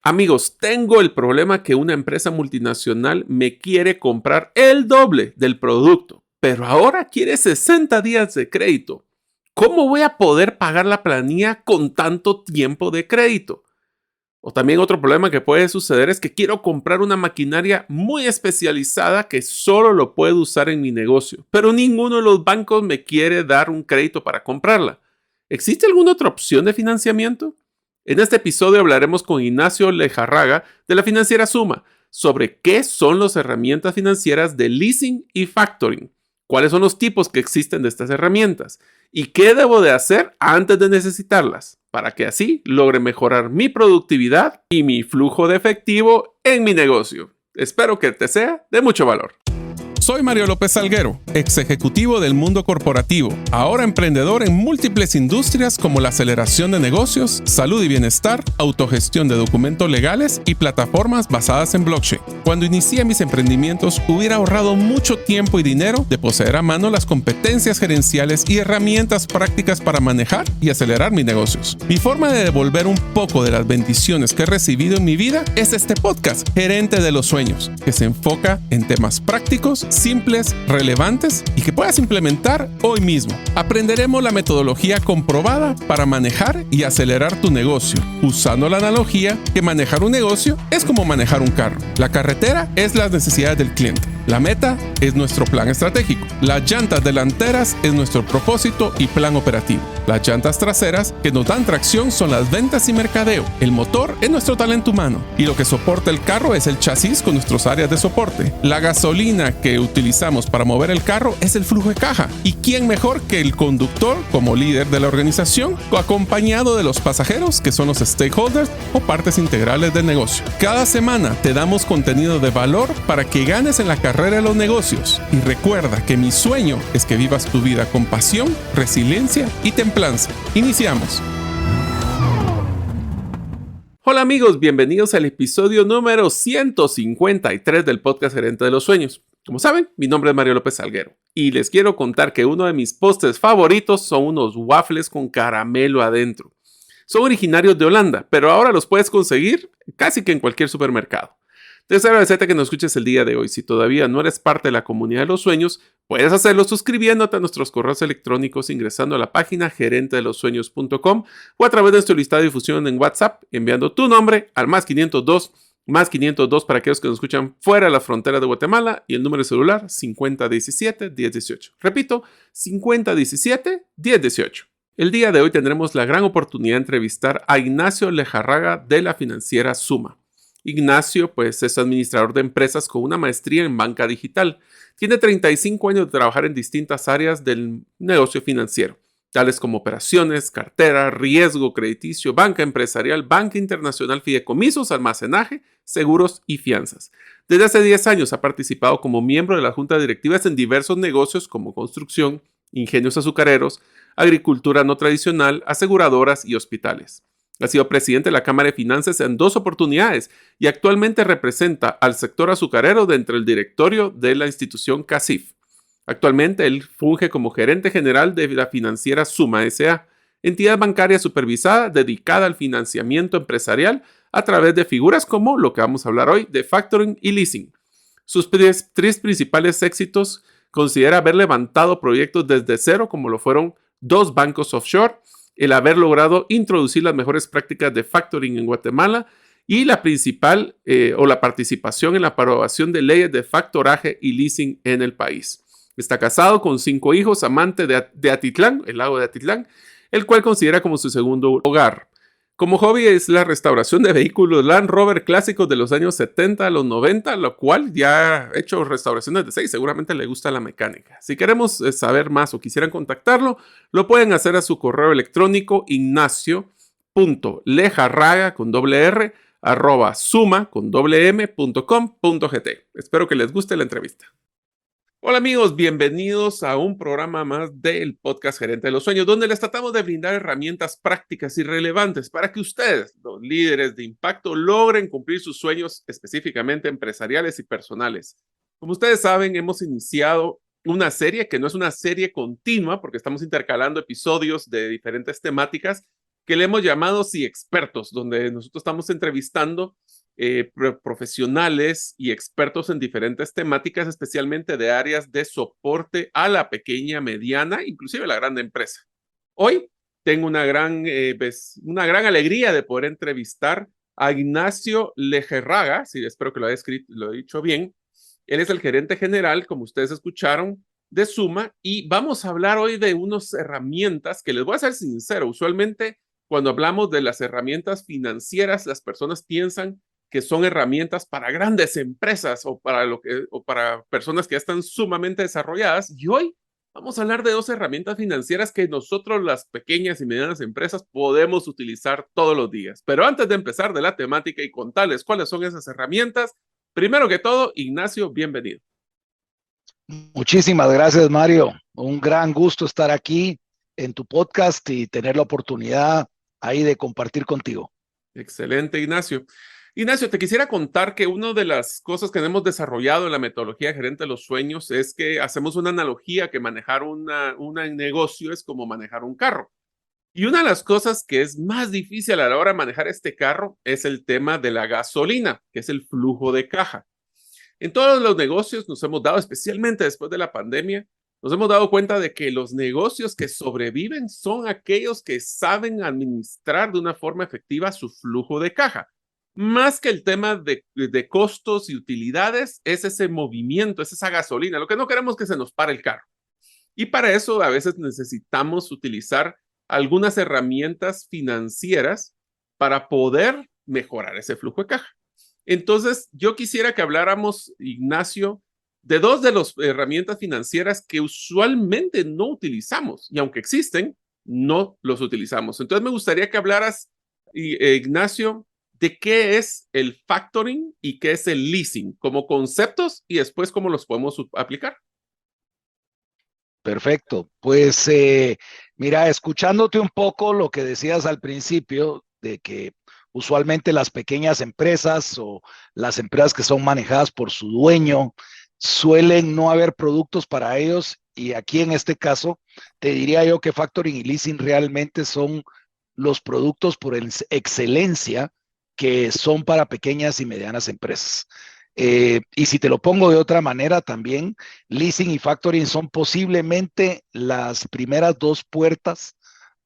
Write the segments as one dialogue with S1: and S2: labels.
S1: Amigos, tengo el problema que una empresa multinacional me quiere comprar el doble del producto, pero ahora quiere 60 días de crédito. ¿Cómo voy a poder pagar la planilla con tanto tiempo de crédito? O también otro problema que puede suceder es que quiero comprar una maquinaria muy especializada que solo lo puedo usar en mi negocio, pero ninguno de los bancos me quiere dar un crédito para comprarla. ¿Existe alguna otra opción de financiamiento? En este episodio hablaremos con Ignacio Lejarraga de la financiera Suma sobre qué son las herramientas financieras de leasing y factoring, cuáles son los tipos que existen de estas herramientas y qué debo de hacer antes de necesitarlas para que así logre mejorar mi productividad y mi flujo de efectivo en mi negocio. Espero que te sea de mucho valor.
S2: Soy Mario López Salguero, ex ejecutivo del mundo corporativo, ahora emprendedor en múltiples industrias como la aceleración de negocios, salud y bienestar, autogestión de documentos legales y plataformas basadas en blockchain. Cuando inicié mis emprendimientos hubiera ahorrado mucho tiempo y dinero de poseer a mano las competencias gerenciales y herramientas prácticas para manejar y acelerar mis negocios. Mi forma de devolver un poco de las bendiciones que he recibido en mi vida es este podcast, Gerente de los Sueños, que se enfoca en temas prácticos, simples, relevantes y que puedas implementar hoy mismo. Aprenderemos la metodología comprobada para manejar y acelerar tu negocio, usando la analogía que manejar un negocio es como manejar un carro. La carretera es las necesidades del cliente. La meta es nuestro plan estratégico. Las llantas delanteras es nuestro propósito y plan operativo. Las llantas traseras que nos dan tracción son las ventas y mercadeo. El motor es nuestro talento humano y lo que soporta el carro es el chasis con nuestras áreas de soporte. La gasolina que utilizamos para mover el carro es el flujo de caja. ¿Y quién mejor que el conductor como líder de la organización, acompañado de los pasajeros que son los stakeholders o partes integrales del negocio? Cada semana te damos contenido de valor para que ganes en la carrera de los negocios. Y recuerda que mi sueño es que vivas tu vida con pasión, resiliencia y templanza. Iniciamos.
S1: Hola amigos, bienvenidos al episodio número 153 del podcast Gerente de los Sueños. Como saben, mi nombre es Mario López Salguero y les quiero contar que uno de mis postres favoritos son unos waffles con caramelo adentro. Son originarios de Holanda, pero ahora los puedes conseguir casi que en cualquier supermercado. Deseo agradecerte que nos escuches el día de hoy. Si todavía no eres parte de la comunidad de los sueños, puedes hacerlo suscribiéndote a nuestros correos electrónicos ingresando a la página gerentedelosueños.com o a través de nuestro listado de difusión en WhatsApp enviando tu nombre al +502 para aquellos que nos escuchan fuera de la frontera de Guatemala y el número de celular 5017-1018. Repito, 5017-1018. El día de hoy tendremos la gran oportunidad de entrevistar a Ignacio Lejarraga de la financiera Suma. Ignacio, es administrador de empresas con una maestría en banca digital. Tiene 35 años de trabajar en distintas áreas del negocio financiero, tales como operaciones, cartera, riesgo crediticio, banca empresarial, banca internacional, fideicomisos, almacenaje, seguros y fianzas. Desde hace 10 años ha participado como miembro de las juntas directivas en diversos negocios como construcción, ingenios azucareros, agricultura no tradicional, aseguradoras y hospitales. Ha sido presidente de la Cámara de Finanzas en 2 oportunidades y actualmente representa al sector azucarero dentro del directorio de la institución CACIF. Actualmente él funge como gerente general de la financiera Suma S.A., entidad bancaria supervisada dedicada al financiamiento empresarial a través de figuras como lo que vamos a hablar hoy de factoring y leasing. Sus 3 principales éxitos considera haber levantado proyectos desde cero como lo fueron 2 bancos offshore, el haber logrado introducir las mejores prácticas de factoring en Guatemala y la principal la participación en la aprobación de leyes de factoraje y leasing en el país. Está casado con 5 hijos, amante de Atitlán, el lago de Atitlán, el cual considera como su segundo hogar. Como hobby es la restauración de vehículos Land Rover clásicos de los años 70 a los 90, lo cual ya ha hecho restauraciones de 6. Seguramente le gusta la mecánica. Si queremos saber más o quisieran contactarlo, lo pueden hacer a su correo electrónico ignacio.lejarraga con doble R @suma con doble m.com.gt. Espero que les guste la entrevista. Hola amigos, bienvenidos a un programa más del podcast Gerente de los Sueños, donde les tratamos de brindar herramientas prácticas y relevantes para que ustedes, los líderes de impacto, logren cumplir sus sueños específicamente empresariales y personales. Como ustedes saben, hemos iniciado una serie que no es una serie continua porque estamos intercalando episodios de diferentes temáticas, que le hemos llamado Sí Expertos, donde nosotros estamos entrevistando profesionales y expertos en diferentes temáticas, especialmente de áreas de soporte a la pequeña, mediana, inclusive la grande empresa. Hoy tengo una gran alegría de poder entrevistar a Ignacio Lejarraga, sí, espero que lo he dicho bien. Él es el gerente general, como ustedes escucharon, de Suma, y vamos a hablar hoy de unas herramientas que les voy a ser sincero, usualmente cuando hablamos de las herramientas financieras, las personas piensan que son herramientas para grandes empresas o para personas que ya están sumamente desarrolladas. Y hoy vamos a hablar de dos herramientas financieras que nosotros, las pequeñas y medianas empresas, podemos utilizar todos los días. Pero antes de empezar de la temática y contarles cuáles son esas herramientas, primero que todo, Ignacio, bienvenido.
S3: Muchísimas gracias, Mario. Un gran gusto estar aquí en tu podcast y tener la oportunidad ahí de compartir contigo.
S1: Excelente, Ignacio. Ignacio, te quisiera contar que una de las cosas que hemos desarrollado en la metodología Gerente de los Sueños es que hacemos una analogía que manejar un negocio es como manejar un carro. Y una de las cosas que es más difícil a la hora de manejar este carro es el tema de la gasolina, que es el flujo de caja. En todos los negocios nos hemos dado, especialmente después de la pandemia, nos hemos dado cuenta de que los negocios que sobreviven son aquellos que saben administrar de una forma efectiva su flujo de caja. Más que el tema de costos y utilidades, es ese movimiento, es esa gasolina. Lo que no queremos es que se nos pare el carro. Y para eso a veces necesitamos utilizar algunas herramientas financieras para poder mejorar ese flujo de caja. Entonces, yo quisiera que habláramos, Ignacio, de dos de las herramientas financieras que usualmente no utilizamos y aunque existen, no los utilizamos. Entonces, me gustaría que hablaras, Ignacio, de qué es el factoring y qué es el leasing como conceptos y después cómo los podemos aplicar.
S3: Perfecto. Pues mira, escuchándote un poco lo que decías al principio de que usualmente las pequeñas empresas o las empresas que son manejadas por su dueño suelen no haber productos para ellos, y aquí en este caso te diría yo que factoring y leasing realmente son los productos por excelencia que son para pequeñas y medianas empresas. Y si te lo pongo de otra manera también, leasing y factoring son posiblemente las primeras dos puertas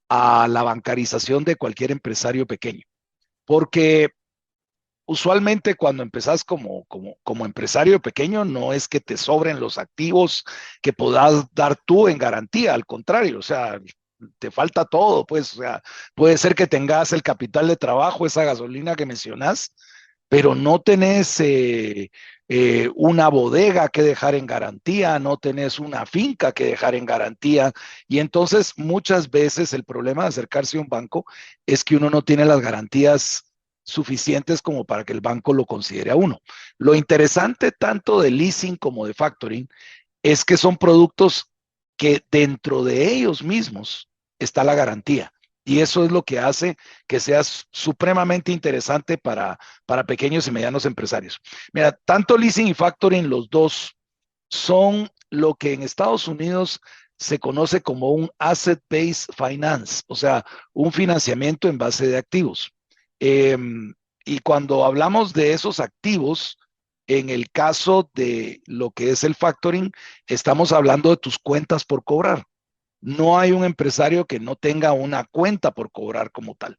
S3: a la bancarización de cualquier empresario pequeño. Porque usualmente cuando empezás como empresario pequeño, no es que te sobren los activos que puedas dar tú en garantía, al contrario, o sea, te falta todo, pues, o sea, puede ser que tengas el capital de trabajo, esa gasolina que mencionas, pero no tenés una bodega que dejar en garantía, no tenés una finca que dejar en garantía, y entonces muchas veces el problema de acercarse a un banco es que uno no tiene las garantías suficientes como para que el banco lo considere a uno. Lo interesante tanto de leasing como de factoring es que son productos que dentro de ellos mismos está la garantía. Y eso es lo que hace que sea supremamente interesante para pequeños y medianos empresarios. Mira, tanto leasing y factoring, los dos son lo que en Estados Unidos se conoce como un asset-based finance, o sea, un financiamiento en base de activos. Y cuando hablamos de esos activos, en el caso de lo que es el factoring, estamos hablando de tus cuentas por cobrar. No hay un empresario que no tenga una cuenta por cobrar como tal.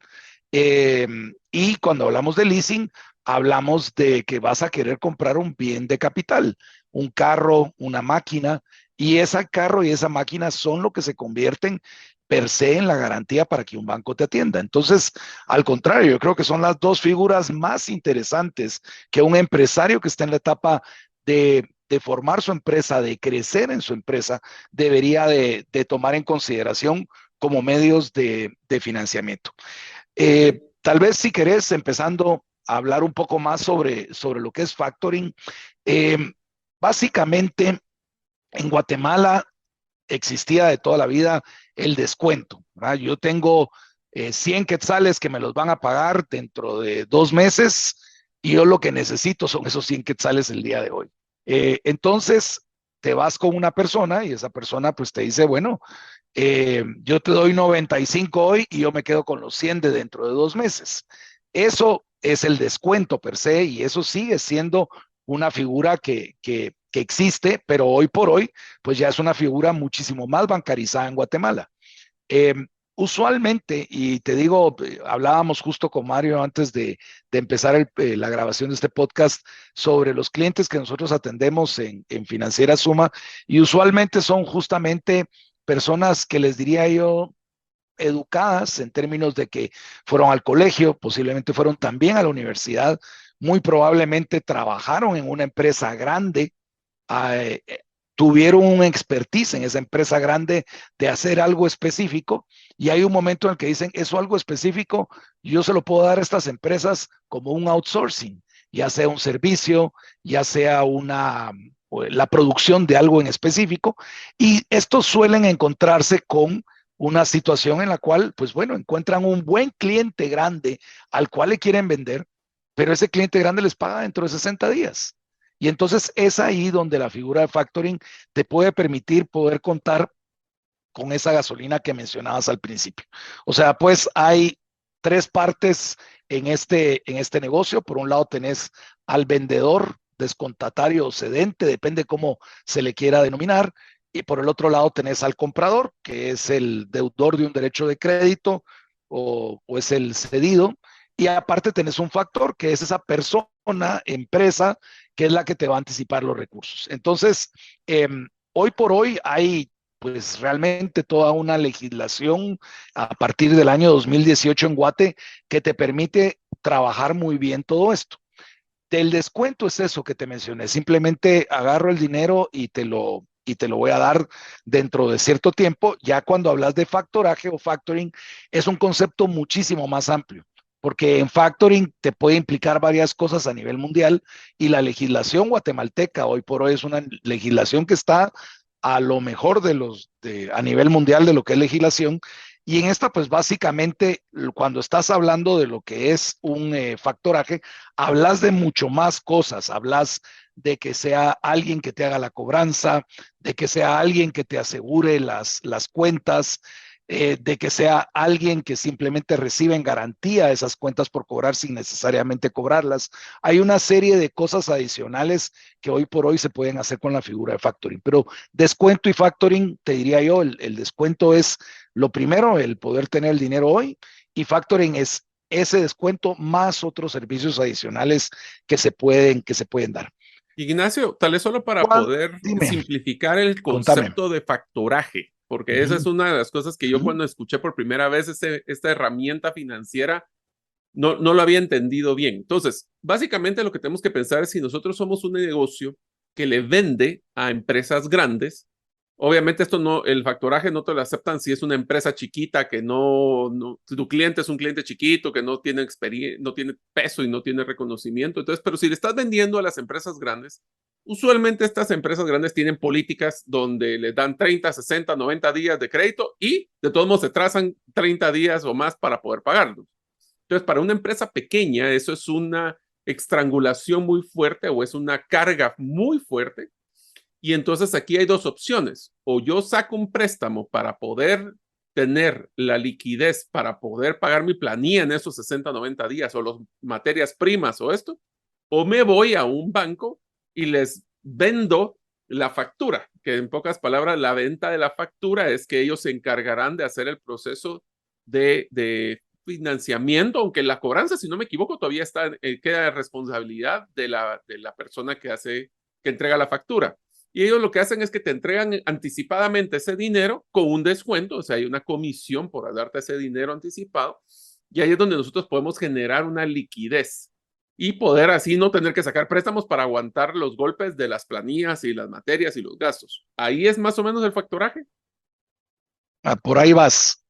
S3: Y cuando hablamos de leasing, hablamos de que vas a querer comprar un bien de capital, un carro, una máquina, y ese carro y esa máquina son lo que se convierten per se en la garantía para que un banco te atienda. Entonces, al contrario, yo creo que son las dos figuras más interesantes que un empresario que está en la etapa de formar su empresa, de crecer en su empresa, debería de tomar en consideración como medios de financiamiento. Tal vez si querés, empezando a hablar un poco más sobre lo que es factoring, básicamente en Guatemala existía de toda la vida el descuento, ¿verdad? Yo tengo 100 quetzales que me los van a pagar dentro de 2 meses y yo lo que necesito son esos 100 quetzales el día de hoy. Entonces te vas con una persona y esa persona pues te dice, bueno, Yo te doy 95 hoy y yo me quedo con los 100 de dentro de 2 meses. Eso es el descuento per se y eso sigue siendo una figura que existe, pero hoy por hoy, pues ya es una figura muchísimo más bancarizada en Guatemala. Eh, Usualmente, y te digo, hablábamos justo con Mario antes de empezar la grabación de este podcast sobre los clientes que nosotros atendemos en Financiera Suma, y usualmente son justamente personas que les diría yo educadas en términos de que fueron al colegio, posiblemente fueron también a la universidad, muy probablemente trabajaron en una empresa grande, eh, tuvieron un expertise en esa empresa grande de hacer algo específico y hay un momento en el que dicen, eso algo específico, yo se lo puedo dar a estas empresas como un outsourcing, ya sea un servicio, ya sea la producción de algo en específico, y estos suelen encontrarse con una situación en la cual, pues bueno, encuentran un buen cliente grande al cual le quieren vender, pero ese cliente grande les paga dentro de 60 días. Y entonces es ahí donde la figura de factoring te puede permitir poder contar con esa gasolina que mencionabas al principio. O sea, pues hay tres partes en este negocio. Por un lado tenés al vendedor, descontatario o cedente, depende cómo se le quiera denominar. Y por el otro lado tenés al comprador, que es el deudor de un derecho de crédito o es el cedido. Y aparte tenés un factor, que es esa persona, empresa, que es la que te va a anticipar los recursos. Entonces, hoy por hoy hay pues realmente toda una legislación a partir del año 2018 en Guate que te permite trabajar muy bien todo esto. El descuento es eso que te mencioné, simplemente agarro el dinero y te lo voy a dar dentro de cierto tiempo. Ya cuando hablas de factoraje o factoring, es un concepto muchísimo más amplio, porque en factoring te puede implicar varias cosas a nivel mundial y la legislación guatemalteca hoy por hoy es una legislación que está a lo mejor a nivel mundial de lo que es legislación. Y en esta, pues básicamente, cuando estás hablando de lo que es un factoraje, hablas de mucho más cosas, hablas de que sea alguien que te haga la cobranza, de que sea alguien que te asegure las cuentas, de que sea alguien que simplemente recibe en garantía esas cuentas por cobrar sin necesariamente cobrarlas. Hay una serie de cosas adicionales que hoy por hoy se pueden hacer con la figura de factoring, pero descuento y factoring, te diría yo, el descuento es lo primero, el poder tener el dinero hoy, y factoring es ese descuento más otros servicios adicionales que se pueden dar.
S1: Ignacio, tal vez solo para poder
S3: Dime,
S1: simplificar el
S3: contame.
S1: concepto de factoraje, porque esa es una de las cosas que yo cuando escuché por primera vez esta herramienta financiera no lo había entendido bien. Entonces, básicamente lo que tenemos que pensar es si nosotros somos un negocio que le vende a empresas grandes. Obviamente esto no, el factoraje no te lo aceptan si es una empresa chiquita que si tu cliente es un cliente chiquito que no tiene experiencia, no tiene peso y no tiene reconocimiento. Entonces, pero si le estás vendiendo a las empresas grandes, usualmente estas empresas grandes tienen políticas donde les dan 30, 60, 90 días de crédito y de todos modos se trazan 30 días o más para poder pagarlos. Entonces, para una empresa pequeña, eso es una estrangulación muy fuerte o es una carga muy fuerte. Y entonces aquí hay dos opciones. O yo saco un préstamo para poder tener la liquidez para poder pagar mi planilla en esos 60, 90 días o las materias primas o esto, o me voy a un banco y les vendo la factura, que en pocas palabras la venta de la factura es que ellos se encargarán de hacer el proceso de financiamiento, aunque la cobranza, si no me equivoco, todavía queda responsabilidad de la persona que entrega la factura. Y ellos lo que hacen es que te entregan anticipadamente ese dinero con un descuento, o sea, hay una comisión por darte ese dinero anticipado, y ahí es donde nosotros podemos generar una liquidez y poder así no tener que sacar préstamos para aguantar los golpes de las planillas y las materias y los gastos. Ahí es más o menos el factoraje.
S3: Por ahí vas.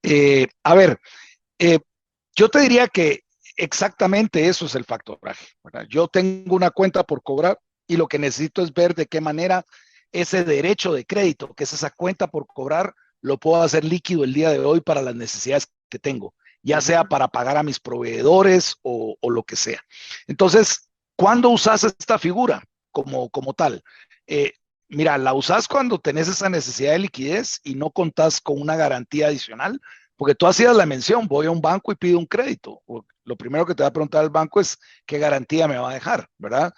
S3: A ver, eh, yo te diría que exactamente eso es el factoraje, ¿verdad? Yo tengo una cuenta por cobrar y lo que necesito es ver de qué manera ese derecho de crédito, que es esa cuenta por cobrar, lo puedo hacer líquido el día de hoy para las necesidades que tengo, ya sea para pagar a mis proveedores o lo que sea. Entonces, ¿cuándo usas esta figura como tal? Mira, la usas cuando tenés esa necesidad de liquidez y no contás con una garantía adicional, porque tú hacías la mención, voy a un banco y pido un crédito. Lo primero que te va a preguntar el banco es qué garantía me va a dejar, ¿verdad?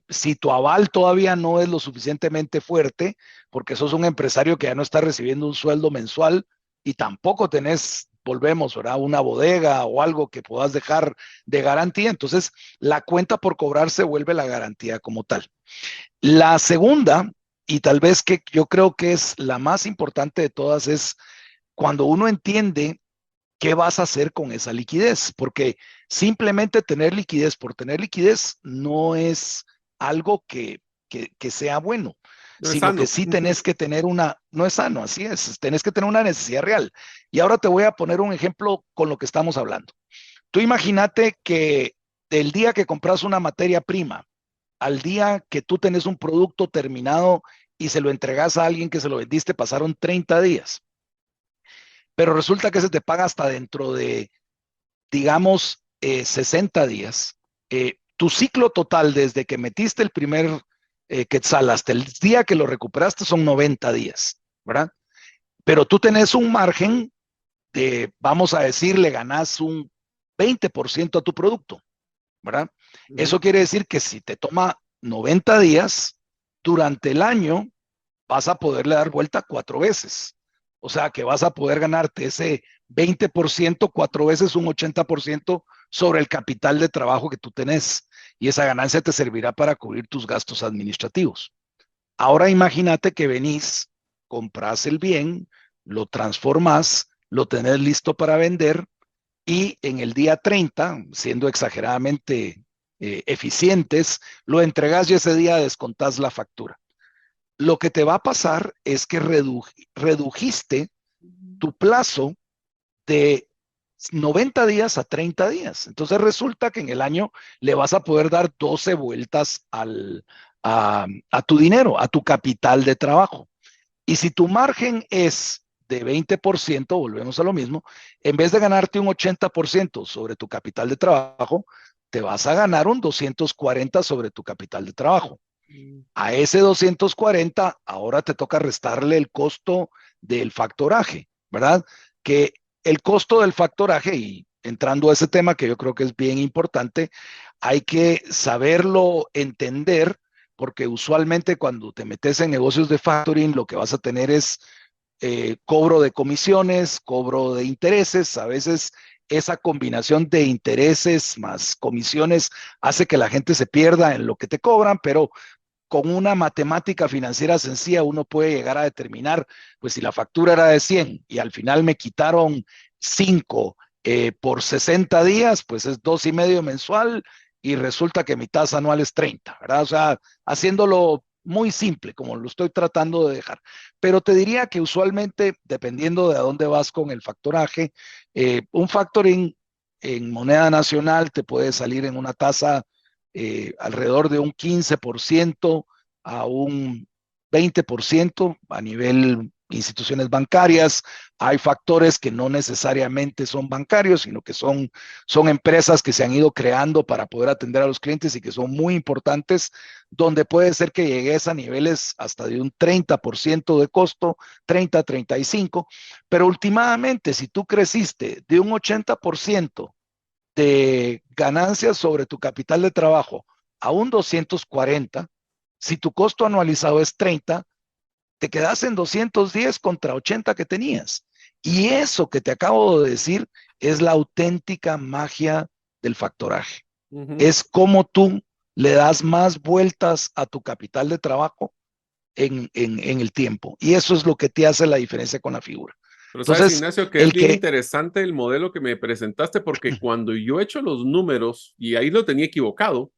S3: Si tu aval todavía no es lo suficientemente fuerte, porque sos un empresario que ya no está recibiendo un sueldo mensual y tampoco tenés, volvemos, ¿verdad? Una bodega o algo que puedas dejar de garantía, entonces la cuenta por cobrar se vuelve la garantía como tal. La segunda, y tal vez que yo creo que es la más importante de todas, es cuando uno entiende qué vas a hacer con esa liquidez, porque simplemente tener liquidez por tener liquidez no es algo que sea bueno,
S1: No es
S3: sino que
S1: sano.
S3: sí tenés que tener una, no es sano, así es, tenés que tener una necesidad real. Y ahora te voy a poner un ejemplo con lo que estamos hablando. Tú imagínate que del día que compras una materia prima al día que tú tenés un producto terminado y se lo entregas a alguien que se lo vendiste, pasaron 30 días. Pero resulta que se te paga hasta dentro de, digamos, 60 días. Tu ciclo total desde que metiste el primer quetzal hasta el día que lo recuperaste son 90 días, ¿verdad? Pero tú tenés un margen de, vamos a decir, le ganás un 20% a tu producto, ¿verdad? Eso quiere decir que si te toma 90 días, durante el año vas a poderle dar vuelta 4 veces. O sea que vas a poder ganarte ese 20%, 4 veces un 80% sobre el capital de trabajo que tú tenés. Y esa ganancia te servirá para cubrir tus gastos administrativos. Ahora imagínate que venís, compras el bien, lo transformás, lo tenés listo para vender y en el día 30, siendo exageradamente eficientes, lo entregas y ese día descontás la factura. Lo que te va a pasar es que redujiste tu plazo de 90 días a 30 días. Entonces resulta que en el año le vas a poder dar 12 vueltas a tu dinero, a tu capital de trabajo. Y si tu margen es de 20%, volvemos a lo mismo, en vez de ganarte un 80% sobre tu capital de trabajo, te vas a ganar un 240 sobre tu capital de trabajo. A ese 240, ahora te toca restarle el costo del factoraje, ¿verdad? Que el costo del factoraje, y entrando a ese tema que yo creo que es bien importante, hay que saberlo entender, porque usualmente cuando te metes en negocios de factoring, lo que vas a tener es cobro de comisiones, cobro de intereses, a veces esa combinación de intereses más comisiones hace que la gente se pierda en lo que te cobran, pero con una matemática financiera sencilla uno puede llegar a determinar, pues si la factura era de 100 y al final me quitaron 5 por 60 días, pues es 2,5 mensual y resulta que mi tasa anual es 30, ¿verdad? O sea, haciéndolo muy simple, como lo estoy tratando de dejar. Pero te diría que usualmente, dependiendo de a dónde vas con el factoraje, un factoring en moneda nacional te puede salir en una tasa alrededor de un 15% a un 20% a nivel instituciones bancarias. Hay factores que no necesariamente son bancarios, sino que son empresas que se han ido creando para poder atender a los clientes y que son muy importantes, donde puede ser que llegues a niveles hasta de un 30% de costo, 30, 35, pero últimamente si tú creciste de un 80% de ganancias sobre tu capital de trabajo a un 240, si tu costo anualizado es 30, te quedas en 210 contra 80 que tenías. Y eso que te acabo de decir es la auténtica magia del factoraje. Es como tú le das más vueltas a tu capital de trabajo en el tiempo. Y eso es lo que te hace la diferencia con la figura.
S1: Pero sabes,
S3: Entonces,
S1: Ignacio, que es
S3: el
S1: bien
S3: que...
S1: interesante el modelo que me presentaste, porque cuando yo he hecho los números, y ahí lo tenía equivocado,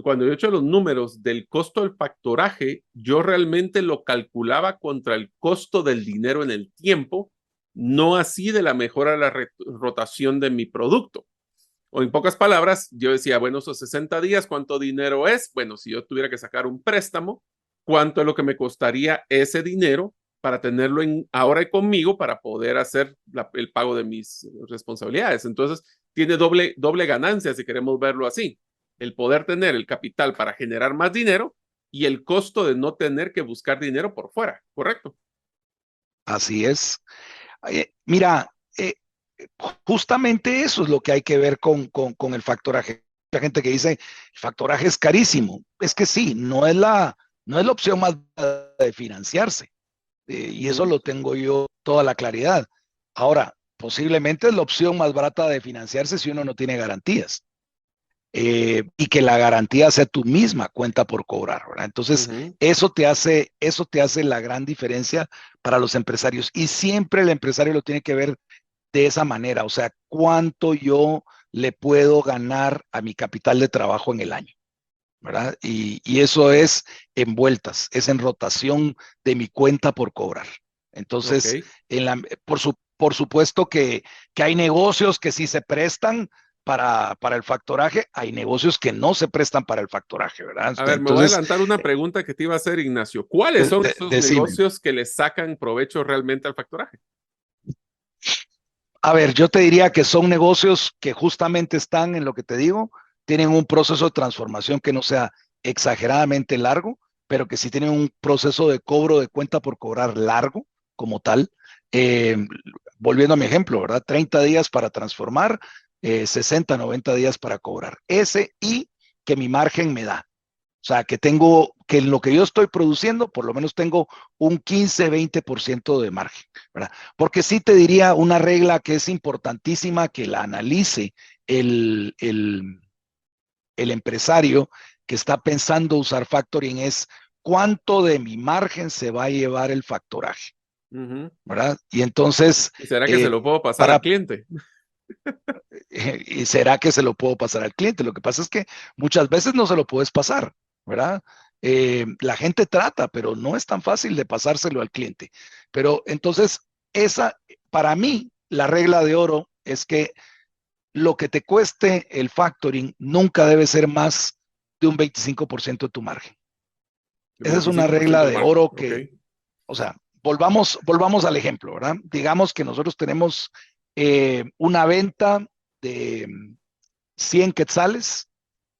S1: cuando yo he hecho los números del costo del factoraje, yo realmente lo calculaba contra el costo del dinero en el tiempo, no así de la mejora de la rotación de mi producto. O en pocas palabras, yo decía, bueno, esos 60 días, ¿cuánto dinero es? Bueno, si yo tuviera que sacar un préstamo, ¿cuánto es lo que me costaría ese dinero para tenerlo ahora y conmigo para poder hacer el pago de mis responsabilidades? Entonces, tiene doble ganancia si queremos verlo así. El poder tener el capital para generar más dinero y el costo de no tener que buscar dinero por fuera, ¿correcto?
S3: Así es. Mira, justamente eso es lo que hay que ver con el factoraje. Hay gente que dice, el factoraje es carísimo. Es que sí, no es la opción más barata de financiarse. Y eso lo tengo yo toda la claridad. Ahora, posiblemente es la opción más barata de financiarse si uno no tiene garantías. Y que la garantía sea tu misma cuenta por cobrar, ¿verdad? Entonces, eso te hace la gran diferencia para los empresarios. Y siempre el empresario lo tiene que ver de esa manera, o sea, cuánto yo le puedo ganar a mi capital de trabajo en el año, ¿verdad? Y eso es en vueltas, es en rotación de mi cuenta por cobrar. Entonces,
S1: Ok.
S3: por supuesto que hay negocios que sí se prestan para el factoraje, hay negocios que no se prestan para el factoraje, ¿verdad?
S1: A ver, me voy a
S3: Entonces,
S1: adelantar una pregunta que te iba a hacer, Ignacio. ¿Cuáles son esos
S3: decime.
S1: negocios que le sacan provecho realmente al factoraje?
S3: A ver, yo te diría que son negocios que justamente están en lo que te digo, tienen un proceso de transformación que no sea exageradamente largo, pero que sí tienen un proceso de cobro de cuenta por cobrar largo como tal. Eh, Volviendo a mi ejemplo, ¿verdad? 30 días para transformar, 60, 90 días para cobrar. Ese y que mi margen me da. O sea, que en lo que yo estoy produciendo, por lo menos tengo un 15-20% de margen, ¿verdad? Porque sí te diría una regla que es importantísima que la analice el, el, el empresario que está pensando usar factoring es cuánto de mi margen se va a llevar el factoraje,
S1: Ujú.
S3: ¿verdad? Y entonces,
S1: ¿Y será que se lo puedo pasar al
S3: para,
S1: cliente?
S3: y será que se lo puedo pasar al cliente. Lo que pasa es que muchas veces no se lo puedes pasar, ¿verdad? La gente trata, pero no es tan fácil de pasárselo al cliente. Pero entonces, para mí, la regla de oro es que lo que te cueste el factoring nunca debe ser más de un 25% de tu margen.
S1: El
S3: Esa es una
S1: 25%
S3: regla
S1: de
S3: de
S1: margen.
S3: oro
S1: Ok.
S3: o sea, volvamos al ejemplo, ¿verdad? Digamos que nosotros tenemos una venta de 100 quetzales,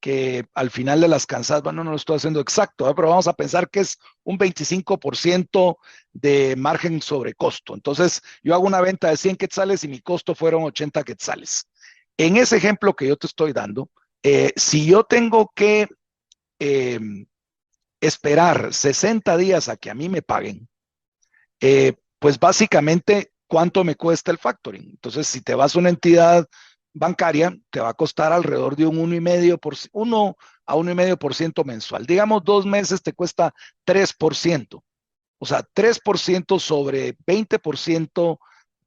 S3: que al final de las cansadas, bueno, no lo estoy haciendo exacto, pero vamos a pensar que es un 25% de margen sobre costo. Entonces, yo hago una venta de 100 quetzales y mi costo fueron 80 quetzales. En ese ejemplo que yo te estoy dando, si yo tengo que eh, esperar 60 días a que a mí me paguen, pues básicamente, ¿cuánto me cuesta el factoring? Entonces, si te vas a una entidad bancaria, te va a costar alrededor de un 1 a 1,5% mensual. Digamos, 2 meses te cuesta 3%. O sea, 3% sobre 20%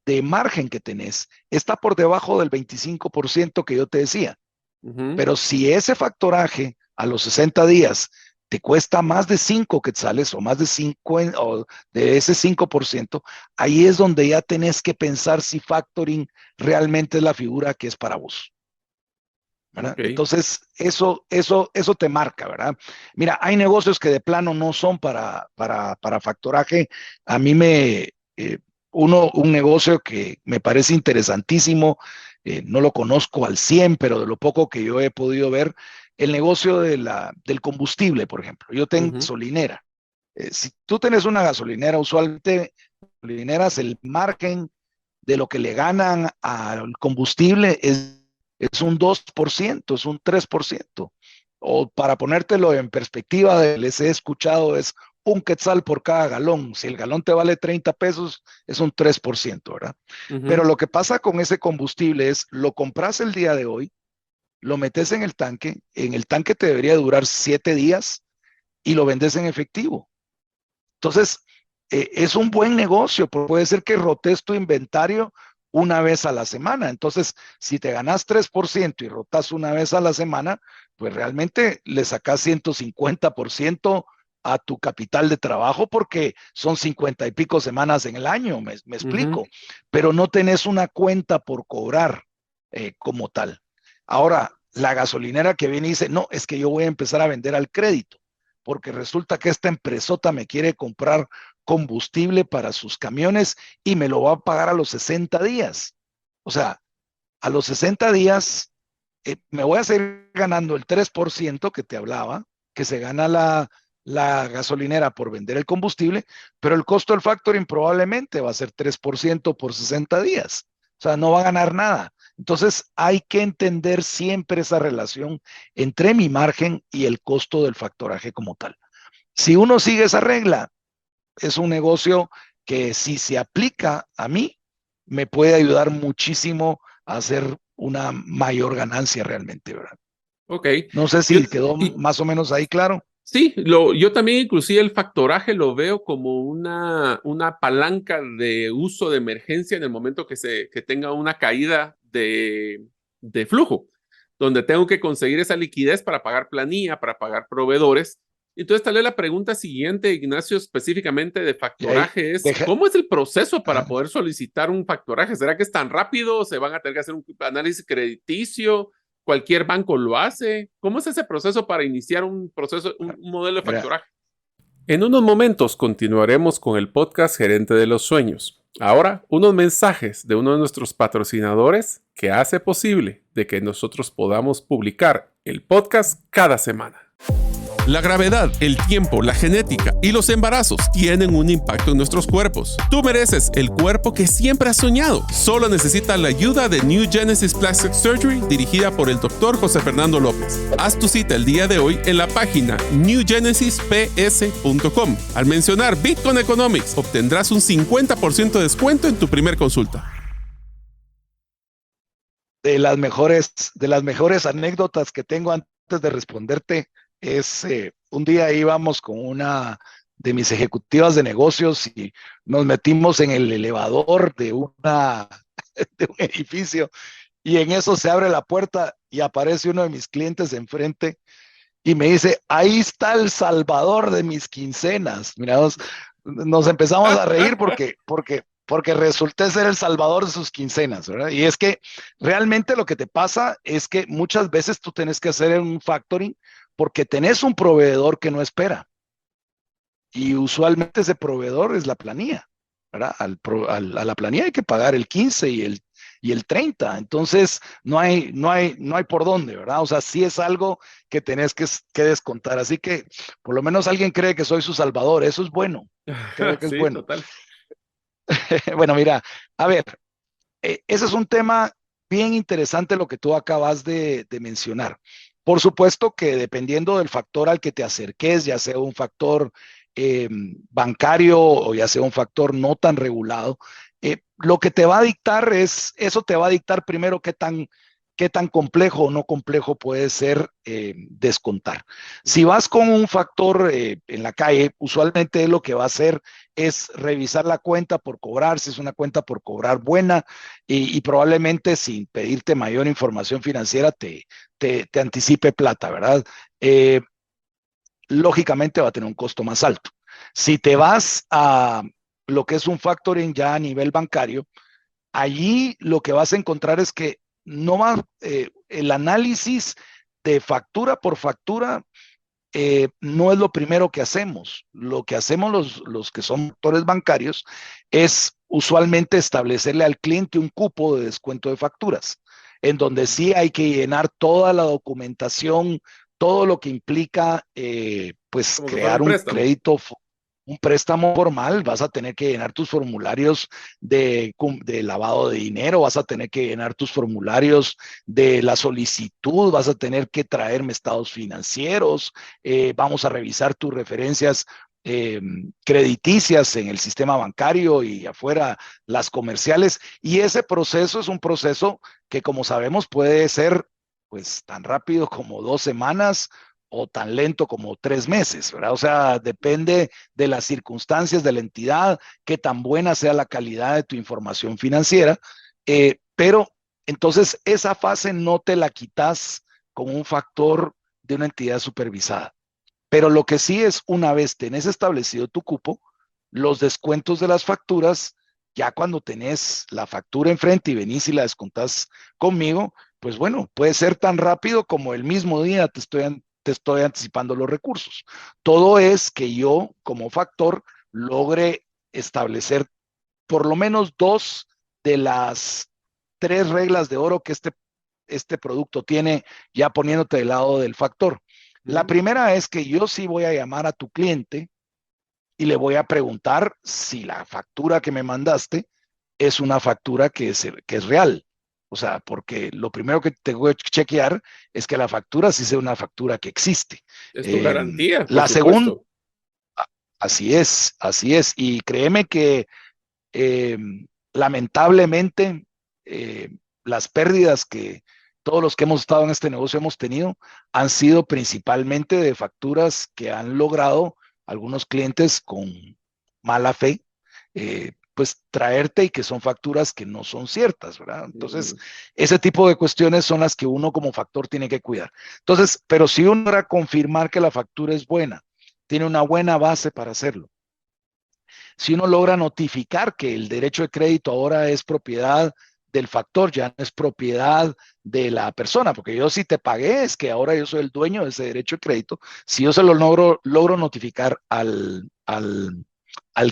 S3: de margen que tenés está por debajo del 25% que yo te decía.
S1: Ujú.
S3: Pero si ese factoraje a los 60 días te cuesta más de 5 quetzales o más de 5 o de ese 5%, ahí es donde ya tenés que pensar si factoring realmente es la figura que es para vos, ¿verdad?
S1: Ok.
S3: Entonces, eso te marca, ¿verdad? Mira, hay negocios que de plano no son para factoraje. A mí un negocio que me parece interesantísimo, no lo conozco al 100, pero de lo poco que yo he podido ver, el negocio del combustible, por ejemplo. Yo tengo
S1: Ujú.
S3: gasolinera. Si tú tienes una gasolinera, usualmente gasolineras, el margen de lo que le ganan al combustible es un 2%, es un 3%. O para ponértelo en perspectiva, les he escuchado, es un quetzal por cada galón. Si el galón te vale 30 pesos, es un 3%, ¿verdad? Pero
S1: Ujú.
S3: lo que pasa con ese combustible es, lo compras el día de hoy, lo metes en el tanque te debería durar 7 días y lo vendes en efectivo. Entonces, es un buen negocio, puede ser que rotes tu inventario una vez a la semana. Entonces, si te ganas 3% y rotas una vez a la semana, pues realmente le sacas 150% a tu capital de trabajo porque son 50 y pico semanas en el año, me
S1: Ujú.
S3: explico, pero no tenés una cuenta por cobrar como tal. Ahora, la gasolinera que viene y dice, no, es que yo voy a empezar a vender al crédito porque resulta que esta empresota me quiere comprar combustible para sus camiones y me lo va a pagar a los 60 días. O sea, a los 60 días me voy a seguir ganando el 3% que te hablaba, que se gana la gasolinera por vender el combustible, pero el costo del factoring probablemente va a ser 3% por 60 días. O sea, no va a ganar nada. Entonces, hay que entender siempre esa relación entre mi margen y el costo del factoraje como tal. Si uno sigue esa regla, es un negocio que si se aplica a mí, me puede ayudar muchísimo a hacer una mayor ganancia realmente, ¿verdad?
S1: Ok.
S3: No sé
S1: Yo,
S3: si quedó
S1: y,
S3: más o menos ahí claro.
S1: sí, yo también inclusive el factoraje lo veo como una palanca de uso de emergencia en el momento que tenga una caída de flujo, donde tengo que conseguir esa liquidez para pagar planilla, para pagar proveedores. Entonces, tal vez la pregunta siguiente, Ignacio, específicamente de
S3: Y ahí
S1: factoraje es,
S3: deja,
S1: ¿cómo es el proceso para
S3: ajá.
S1: poder solicitar un factoraje? ¿Será que es tan rápido? ¿Se van a tener que hacer un análisis crediticio? ¿Cualquier banco lo hace? ¿Cómo es ese proceso para iniciar un proceso, un modelo de
S3: Mira,
S1: factoraje? En unos momentos continuaremos con el podcast Gerente de los Sueños. Ahora, unos mensajes de uno de nuestros patrocinadores que hace posible de que nosotros podamos publicar el podcast cada semana.
S2: La gravedad, el tiempo, la genética y los embarazos tienen un impacto en nuestros cuerpos. Tú mereces el cuerpo que siempre has soñado. Solo necesitas la ayuda de New Genesis Plastic Surgery, dirigida por el Dr. José Fernando López. Haz tu cita el día de hoy en la página newgenesisps.com. Al mencionar Bitcoin Economics, obtendrás un 50% de descuento en tu primer consulta.
S3: de las mejores anécdotas que tengo antes de responderte es un día íbamos con una de mis ejecutivas de negocios y nos metimos en el elevador de un edificio y en eso se abre la puerta y aparece uno de mis clientes enfrente y me dice, ahí está el salvador de mis quincenas. Mira, nos empezamos a reír porque resulté ser el salvador de sus quincenas, ¿verdad? Y es que realmente lo que te pasa es que muchas veces tú tienes que hacer un factoring porque tenés un proveedor que no espera. Y usualmente ese proveedor es la planilla, ¿verdad? A la planilla hay que pagar el 15 y el 30. Entonces, no hay por dónde, ¿verdad? O sea, sí es algo que tenés que descontar. Así que, por lo menos alguien cree que soy su salvador. Eso es bueno. Creo que es
S1: Sí,
S3: bueno.
S1: total.
S3: Bueno, mira, a ver, ese es un tema bien interesante lo que tú acabas de mencionar. Por supuesto que dependiendo del factor al que te acerques, ya sea un factor bancario o ya sea un factor no tan regulado, lo que te va a dictar eso te va a dictar primero qué tan complejo o no complejo puede ser descontar. Si vas con un factor en la calle, usualmente lo que va a hacer es revisar la cuenta por cobrar, si es una cuenta por cobrar buena y probablemente sin pedirte mayor información financiera te anticipe plata, ¿verdad? Lógicamente va a tener un costo más alto. Si te vas a lo que es un factoring ya a nivel bancario, allí lo que vas a encontrar es que no va el análisis de factura por factura no es lo primero que hacemos. Lo que hacemos los que son actores bancarios es usualmente establecerle al cliente un cupo de descuento de facturas, en donde sí hay que llenar toda la documentación, todo lo que implica pues
S1: Como que fuera
S3: crear
S1: un
S3: un
S1: préstamo.
S3: crédito, un préstamo formal, vas a tener que llenar tus formularios de lavado de dinero, vas a tener que llenar tus formularios de la solicitud, vas a tener que traerme estados financieros, vamos a revisar tus referencias crediticias en el sistema bancario y afuera las comerciales. Y ese proceso es un proceso que, como sabemos, puede ser pues tan rápido como 2 semanas o tan lento como 3 meses, ¿verdad? O sea, depende de las circunstancias de la entidad, qué tan buena sea la calidad de tu información financiera, pero entonces esa fase no te la quitas con un factor de una entidad supervisada. Pero lo que sí es, una vez tenés establecido tu cupo, los descuentos de las facturas, ya cuando tenés la factura enfrente y venís y la descontás conmigo, pues bueno, puede ser tan rápido como el mismo día te estoy anticipando los recursos. Todo es que yo, como factor, logre establecer por lo menos dos de las tres reglas de oro que este producto tiene, ya poniéndote del lado del factor. La primera es que yo sí voy a llamar a tu cliente y le voy a preguntar si la factura que me mandaste es una factura que es real. O sea, porque lo primero que tengo que chequear es que la factura sí sea una factura que existe.
S1: Es tu garantía, por
S3: La segunda,
S1: supuesto.
S3: así es, así es. Y créeme que eh, lamentablemente eh, las pérdidas que todos los que hemos estado en este negocio hemos tenido han sido principalmente de facturas que han logrado algunos clientes con mala fe, pues traerte y que son facturas que no son ciertas, ¿verdad? Entonces, ese tipo de cuestiones son las que uno como factor tiene que cuidar. Entonces, pero si uno logra confirmar que la factura es buena, tiene una buena base para hacerlo. Si uno logra notificar que el derecho de crédito ahora es propiedad del factor, ya no es propiedad de la persona, porque yo si te pagué es que ahora yo soy el dueño de ese derecho de crédito. Si yo se lo logro notificar al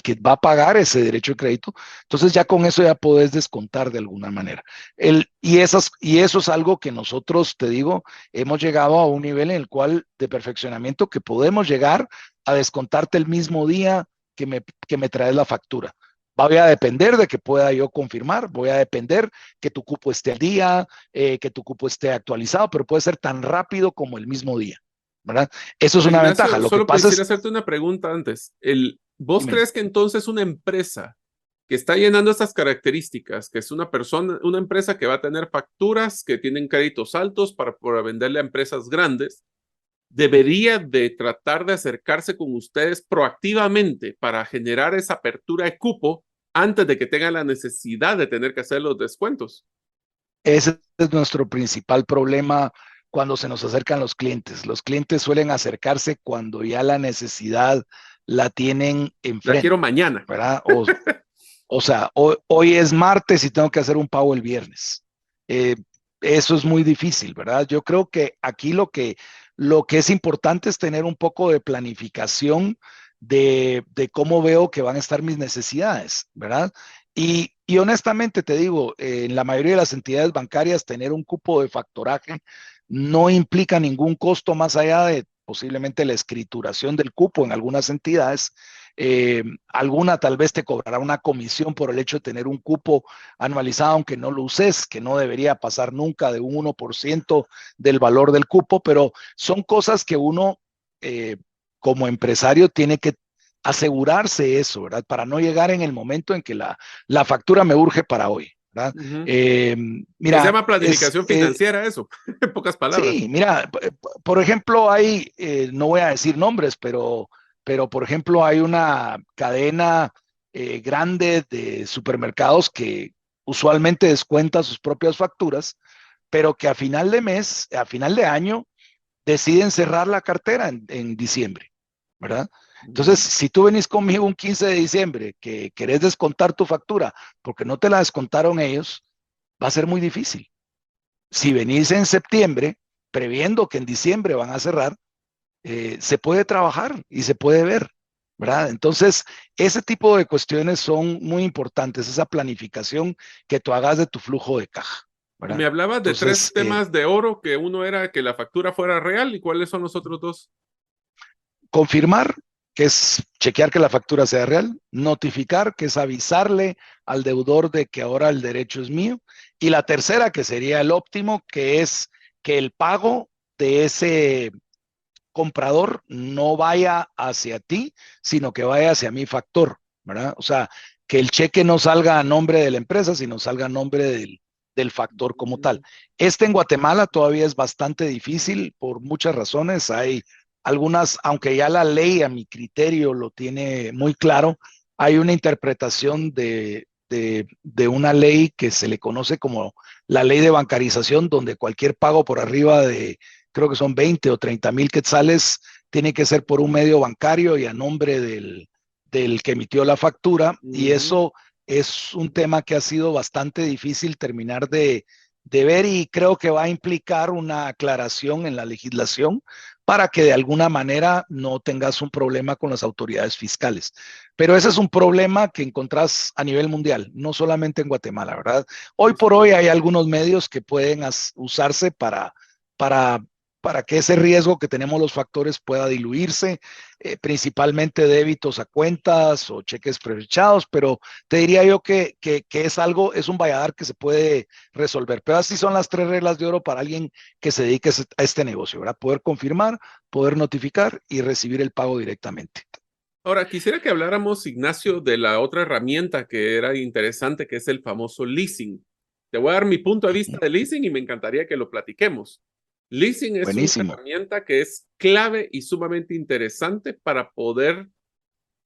S3: que va a pagar ese derecho de crédito, entonces ya con eso ya podés descontar de alguna manera. Y eso es algo que nosotros, te digo, hemos llegado a un nivel en el cual de perfeccionamiento que podemos llegar a descontarte el mismo día que me traes la factura. Voy a depender de que pueda yo confirmar, voy a depender que tu cupo esté al día, que tu cupo esté actualizado, pero puede ser tan rápido como el mismo día, ¿verdad? Eso es
S1: Pero
S3: una ventaja.
S1: Ignacio,
S3: Lo que
S1: solo
S3: pasa
S1: quisiera
S3: es,
S1: hacerte una pregunta antes. ¿Vos
S3: dime,
S1: crees que entonces una empresa que está llenando estas características, que es una persona, una empresa que va a tener facturas que tienen créditos altos para venderle a empresas grandes, debería de tratar de acercarse con ustedes proactivamente para generar esa apertura de cupo antes de que tengan la necesidad de tener que hacer los descuentos?
S3: ese es nuestro principal problema cuando se nos acercan los clientes. Los clientes suelen acercarse cuando ya la necesidad la tienen
S1: La quiero
S3: enfrente,
S1: mañana.
S3: ¿verdad? O sea, hoy es martes y tengo que hacer un pago el viernes. Eh, Eso es muy difícil, ¿verdad? Yo creo que aquí lo que es importante es tener un poco de planificación de cómo veo que van a estar mis necesidades, ¿verdad? Y honestamente te digo, en la mayoría de las entidades bancarias, tener un cupo de factoraje no implica ningún costo más allá de posiblemente la escrituración del cupo en algunas entidades. Alguna tal vez te cobrará una comisión por el hecho de tener un cupo anualizado, aunque no lo uses, que no debería pasar nunca de un 1% del valor del cupo, pero son cosas que uno como empresario tiene que asegurarse eso, ¿verdad? Para no llegar en el momento en que la factura me urge para hoy, ¿verdad?
S1: Uh-huh.
S3: Eh,
S1: Se
S3: Mira,
S1: llama planificación financiera eso, en pocas palabras.
S3: sí, mira, por ejemplo, no voy a decir nombres, pero por ejemplo, hay una cadena grande de supermercados que usualmente descuenta sus propias facturas, pero que a final de mes, a final de año, deciden cerrar la cartera en diciembre, ¿verdad? Entonces, si tú venís conmigo un 15 de diciembre que querés descontar tu factura porque no te la descontaron ellos, va a ser muy difícil. Si venís en septiembre, previendo que en diciembre van a cerrar, se puede trabajar y se puede ver, ¿verdad? Entonces, ese tipo de cuestiones son muy importantes, esa planificación que tú hagas de tu flujo de caja,
S1: Y
S3: ¿verdad?
S1: me hablabas de tres
S3: Entonces,
S1: temas de oro, que uno era que la factura fuera real, ¿y cuáles son los otros dos?
S3: confirmar, que es chequear que la factura sea real, notificar, que es avisarle al deudor de que ahora el derecho es mío, y la tercera, que sería el óptimo, que es que el pago de ese comprador no vaya hacia ti, sino que vaya hacia mi factor, ¿verdad? O sea, que el cheque no salga a nombre de la empresa, sino salga a nombre del factor como tal. En Guatemala todavía es bastante difícil por muchas razones. Hay algunas, aunque ya la ley a mi criterio lo tiene muy claro, hay una interpretación de una ley que se le conoce como la ley de bancarización, donde cualquier pago por arriba de creo que son 20 o 30 mil quetzales, tiene que ser por un medio bancario y a nombre del que emitió la factura. Y eso es un tema que ha sido bastante difícil terminar de ver y creo que va a implicar una aclaración en la legislación para que de alguna manera no tengas un problema con las autoridades fiscales. Pero ese es un problema que encontrás a nivel mundial, no solamente en Guatemala, ¿verdad? Hoy por hoy hay algunos medios que pueden usarse para para que ese riesgo que tenemos los factores pueda diluirse, principalmente débitos a cuentas o cheques preferenciados, pero te diría yo que es un valladar que se puede resolver. Pero así son las 3 reglas de oro para alguien que se dedique a este negocio, ¿verdad? Poder confirmar, poder notificar y recibir el pago directamente.
S1: Ahora, quisiera que habláramos, Ignacio, de la otra herramienta que era interesante, que es el famoso leasing. Te voy a dar mi punto de vista de leasing y me encantaría que lo platiquemos. Leasing es
S3: Buenísimo.
S1: una herramienta que es clave y sumamente interesante para poder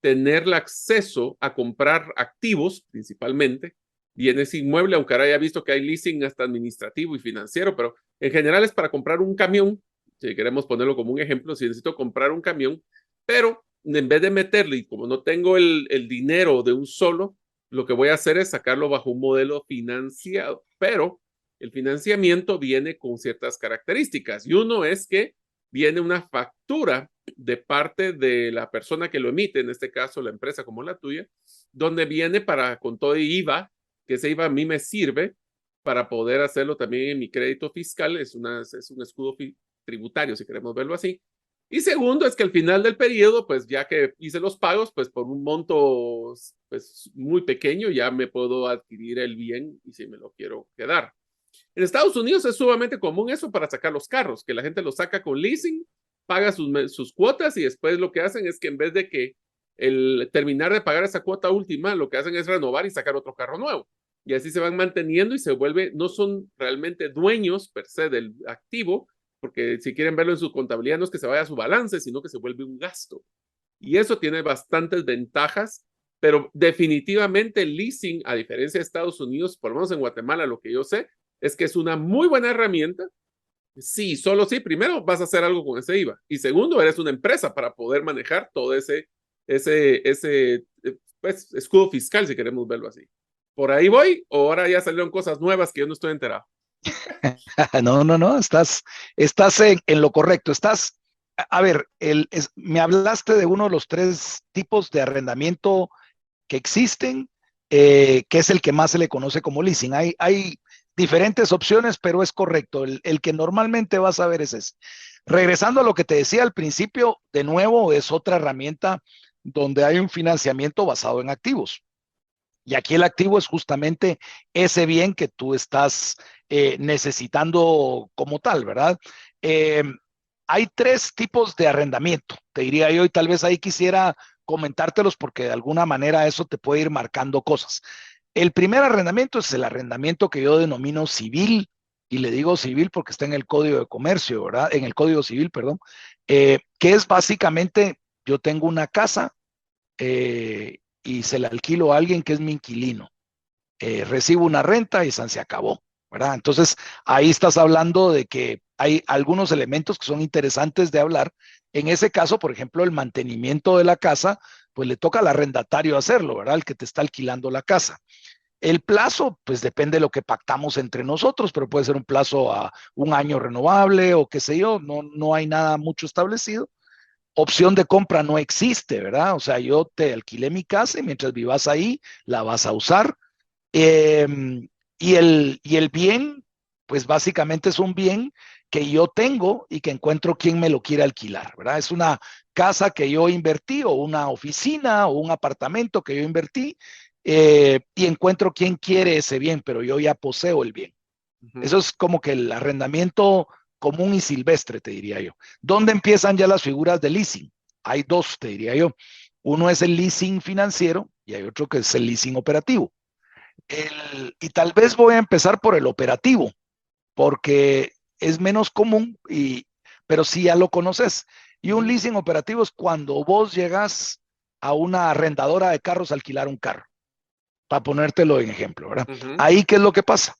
S1: tener el acceso a comprar activos, principalmente, bienes inmuebles, aunque ahora ya he visto que hay leasing hasta administrativo y financiero, pero en general es para comprar un camión, si queremos ponerlo como un ejemplo, si necesito comprar un camión, pero en vez de meterle, y como no tengo el dinero de un solo, lo que voy a hacer es sacarlo bajo un modelo financiado, pero el financiamiento viene con ciertas características y uno es que viene una factura de parte de la persona que lo emite, en este caso la empresa como la tuya, donde viene con todo IVA, que ese IVA a mí me sirve para poder hacerlo también en mi crédito fiscal, es un escudo tributario, si queremos verlo así. Y segundo es que al final del periodo, pues ya que hice los pagos, pues por un monto pues muy pequeño ya me puedo adquirir el bien y si me lo quiero quedar. En Estados Unidos es sumamente común eso para sacar los carros, que la gente los saca con leasing, paga sus cuotas y después lo que hacen es que en vez de que terminar de pagar esa cuota última, lo que hacen es renovar y sacar otro carro nuevo. Y así se van manteniendo y se vuelve, no son realmente dueños per se del activo, porque si quieren verlo en su contabilidad no es que se vaya a su balance, sino que se vuelve un gasto. Y eso tiene bastantes ventajas, pero definitivamente el leasing, a diferencia de Estados Unidos, por lo menos en Guatemala, lo que yo sé, es que es una muy buena herramienta. Sí, solo sí, primero vas a hacer algo con ese IVA y segundo, eres una empresa para poder manejar todo ese pues, escudo fiscal, si queremos verlo así. ¿Por ahí voy o ahora ya salieron cosas nuevas que yo no estoy enterado?
S3: No, estás en lo correcto. A ver, me hablaste de uno de los 3 tipos de arrendamiento que existen, que es el que más se le conoce como leasing. Hay diferentes opciones, pero es correcto. El que normalmente vas a ver es ese. Regresando a lo que te decía al principio, de nuevo, es otra herramienta donde hay un financiamiento basado en activos. Y aquí el activo es justamente ese bien que tú estás necesitando como tal, ¿verdad? Hay 3 tipos de arrendamiento, te diría yo, y tal vez ahí quisiera comentártelos porque de alguna manera eso te puede ir marcando cosas. El primer arrendamiento es el arrendamiento que yo denomino civil, y le digo civil porque está en el Código de Comercio, ¿verdad? En el Código Civil, perdón, que es básicamente, yo tengo una casa, y se la alquilo a alguien que es mi inquilino. Recibo una renta y se acabó, ¿verdad? Entonces, ahí estás hablando de que hay algunos elementos que son interesantes de hablar. En ese caso, por ejemplo, el mantenimiento de la casa, pues le toca al arrendatario hacerlo, ¿verdad? El que te está alquilando la casa. El plazo, pues depende de lo que pactamos entre nosotros, pero puede ser un plazo a un año renovable o qué sé yo, no hay nada mucho establecido. Opción de compra no existe, ¿verdad? O sea, yo te alquilé mi casa y mientras vivas ahí, la vas a usar. Eh, y el bien, pues básicamente es un bien que yo tengo y que encuentro quien me lo quiere alquilar, ¿verdad? Es una casa que yo invertí o una oficina o un apartamento que yo invertí, y encuentro quien quiere ese bien, pero yo ya poseo el bien. Eso es como que el arrendamiento común y silvestre, te diría yo. ¿Dónde empiezan ya las figuras de leasing? Hay 2, te diría yo. Uno es el leasing financiero y hay otro que es el leasing operativo. Y tal vez voy a empezar por el operativo, porque es menos común, pero sí ya lo conoces. Y un leasing operativo es cuando vos llegas a una arrendadora de carros a alquilar un carro, para ponértelo en ejemplo, ¿verdad? Ahí, ¿qué es lo que pasa?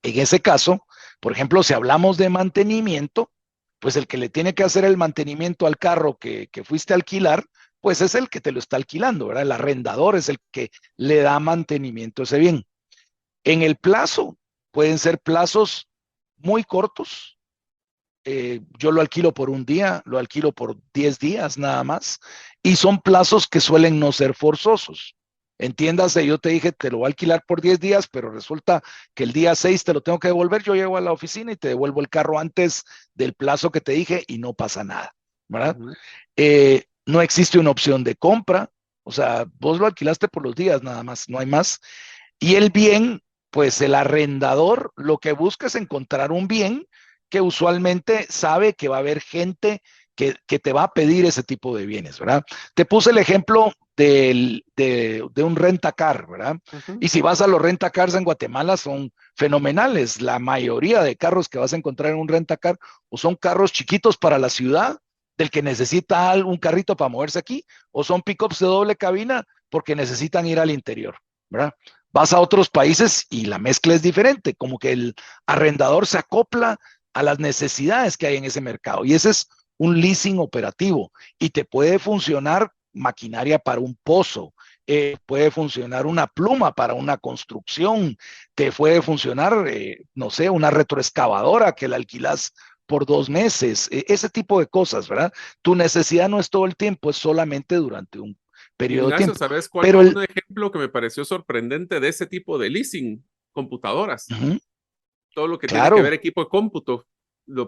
S3: En ese caso, por ejemplo, si hablamos de mantenimiento, pues el que le tiene que hacer el mantenimiento al carro que fuiste a alquilar, pues es el que te lo está alquilando, ¿verdad? El arrendador es el que le da mantenimiento a ese bien. En el plazo, pueden ser plazos muy cortos. Yo lo alquilo por un día, lo alquilo por 10 días nada más, y son plazos que suelen no ser forzosos. Entiéndase, yo te dije, te lo voy a alquilar por 10 días, pero resulta que el día 6 te lo tengo que devolver, yo llego a la oficina y te devuelvo el carro antes del plazo que te dije y no pasa nada, ¿verdad?
S1: Ujú.
S3: No existe una opción de compra, o sea, vos lo alquilaste por los días nada más, no hay más. Y el bien, pues el arrendador lo que busca es encontrar un bien que usualmente sabe que va a haber gente que te va a pedir ese tipo de bienes, ¿verdad? Te puse el ejemplo de un rentacar, ¿verdad?
S1: Ujú.
S3: Y si vas a los rentacars en Guatemala son fenomenales. La mayoría de carros que vas a encontrar en un rentacar o son carros chiquitos para la ciudad, del que necesita un carrito para moverse aquí, o son pickups de doble cabina porque necesitan ir al interior, ¿verdad? Vas a otros países y la mezcla es diferente, como que el arrendador se acopla a las necesidades que hay en ese mercado. Y ese es un leasing operativo y te puede funcionar maquinaria para un pozo, puede funcionar una pluma para una construcción, te puede funcionar, no sé, una retroexcavadora que la alquilas por 2 meses, ese tipo de cosas, ¿verdad? Tu necesidad no es todo el tiempo, es solamente durante un periodo de
S1: Ignacio,
S3: tiempo.
S1: ¿sabes cuál
S3: Pero
S1: fue
S3: el...
S1: un ejemplo que me pareció sorprendente de ese tipo de leasing? Computadoras.
S3: Ujú,
S1: Todo lo que tiene que ver
S3: claro,
S1: equipo de cómputo.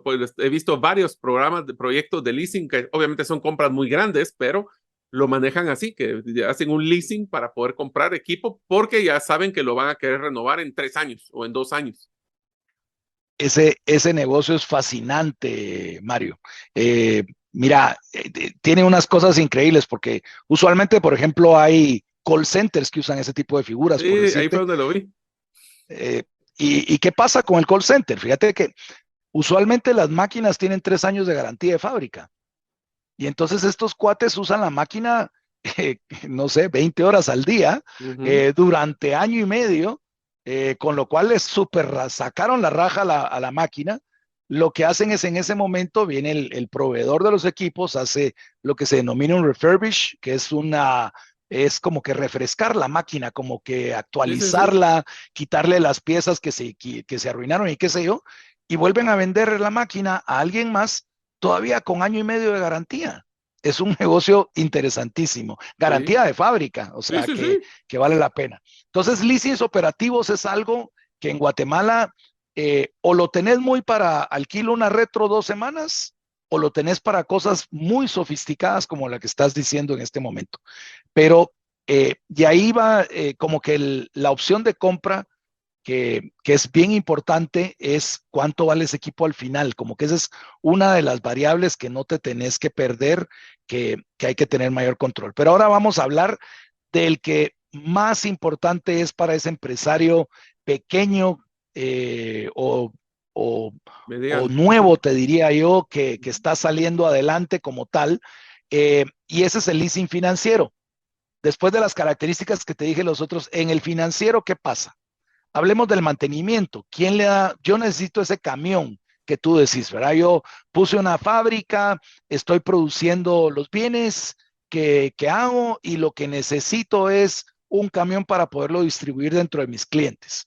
S1: Pues, he visto varios programas de proyectos de leasing que obviamente son compras muy grandes, pero lo manejan así, que hacen un leasing para poder comprar equipo porque ya saben que lo van a querer renovar en 3 años o en 2 años.
S3: ese negocio es fascinante, Mario. Mira, tiene unas cosas increíbles porque usualmente, por ejemplo, hay call centers que usan ese tipo de figuras, por
S1: Sí, ahí fue
S3: decirte.
S1: donde lo vi.
S3: Eh, y qué pasa con el call center? Fíjate que usualmente las máquinas tienen 3 años de garantía de fábrica. Y entonces estos cuates usan la máquina, no sé, 20 horas al día,
S1: Ujú.
S3: durante año y medio, con lo cual les sacaron la raja a la máquina. Lo que hacen es en ese momento viene el proveedor de los equipos, hace lo que se denomina un refurbish, que es como que refrescar la máquina, como que
S1: Sí, sí, sí.
S3: actualizarla, quitarle las piezas que se arruinaron y qué sé yo, y vuelven a vender la máquina a alguien más todavía con año y medio de garantía. Es un negocio interesantísimo.
S1: Sí,
S3: Garantía de fábrica, o
S1: sí,
S3: sea
S1: sí,
S3: que,
S1: sí.
S3: que vale la pena. Entonces, leasings operativos es algo que en Guatemala o lo tenés muy para alquilo una retro 2 semanas o lo tenés para cosas muy sofisticadas como la que estás diciendo en este momento. Pero de ahí va como que la opción de compra que es bien importante es cuánto vale ese equipo al final, como que esa es una de las variables que no te tenés que perder, que hay que tener mayor control. Pero ahora vamos a hablar del que más importante es para ese empresario pequeño o, o
S1: Mediano.
S3: nuevo, te diría yo, que está saliendo adelante como tal, y ese es el leasing financiero. Después de las características que te dije los otros, en el financiero, ¿qué pasa? Hablemos del mantenimiento. ¿Quién le da? Yo necesito ese camión que tú decís, ¿verdad? Yo puse una fábrica, estoy produciendo los bienes que hago y lo que necesito es un camión para poderlo distribuir dentro de mis clientes.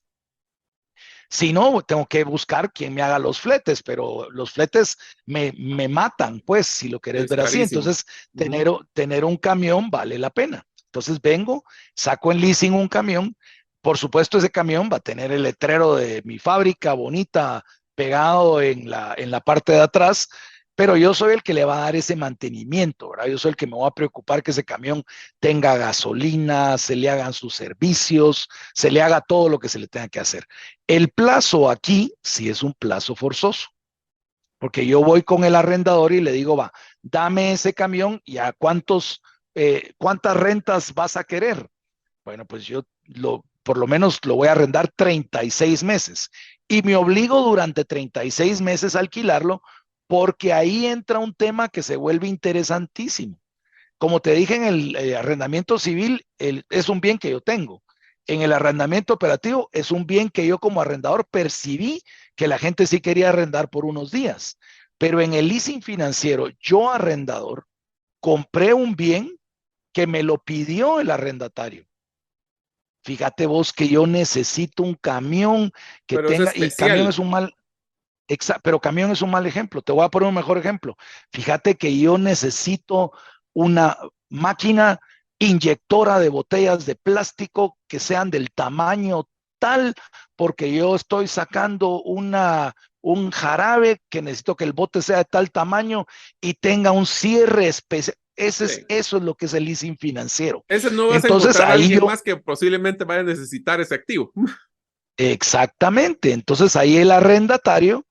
S3: Si no, tengo que buscar quien me haga los fletes, pero los fletes me matan, pues, si lo querés
S1: Es
S3: ver así.
S1: carísimo.
S3: Entonces,
S1: Ujú.
S3: tener un camión vale la pena. Entonces vengo, saco en leasing un camión. Por supuesto, ese camión va a tener el letrero de mi fábrica bonita pegado en la parte de atrás, pero yo soy el que le va a dar ese mantenimiento, ¿verdad? Yo soy el que me va a preocupar que ese camión tenga gasolina, se le hagan sus servicios, se le haga todo lo que se le tenga que hacer. El plazo aquí sí es un plazo forzoso, porque yo voy con el arrendador y le digo, va, dame ese camión y a cuántas rentas vas a querer. Bueno, pues yo por lo menos lo voy a arrendar 36 meses y me obligo durante 36 meses a alquilarlo porque ahí entra un tema que se vuelve interesantísimo. Como te dije en el arrendamiento civil, es un bien que yo tengo. En el arrendamiento operativo es un bien que yo como arrendador percibí que la gente sí quería arrendar por unos días. Pero en el leasing financiero, yo arrendador, compré un bien que me lo pidió el arrendatario. Fíjate vos que yo necesito un camión que
S1: Pero es
S3: tenga, y camión
S1: especial.
S3: es un mal, pero camión es un mal ejemplo. Te voy a poner un mejor ejemplo. Fíjate que yo necesito una máquina inyectora de botellas de plástico que sean del tamaño tal, porque yo estoy sacando un jarabe que necesito que el bote sea de tal tamaño y tenga un cierre especial. Eso
S1: Sí.
S3: es lo que es el leasing financiero.
S1: Ese no vas a
S3: Entonces
S1: encontrar a
S3: ahí
S1: alguien
S3: yo,
S1: más que posiblemente vaya a necesitar ese activo.
S3: exactamente, entonces ahí el arrendatario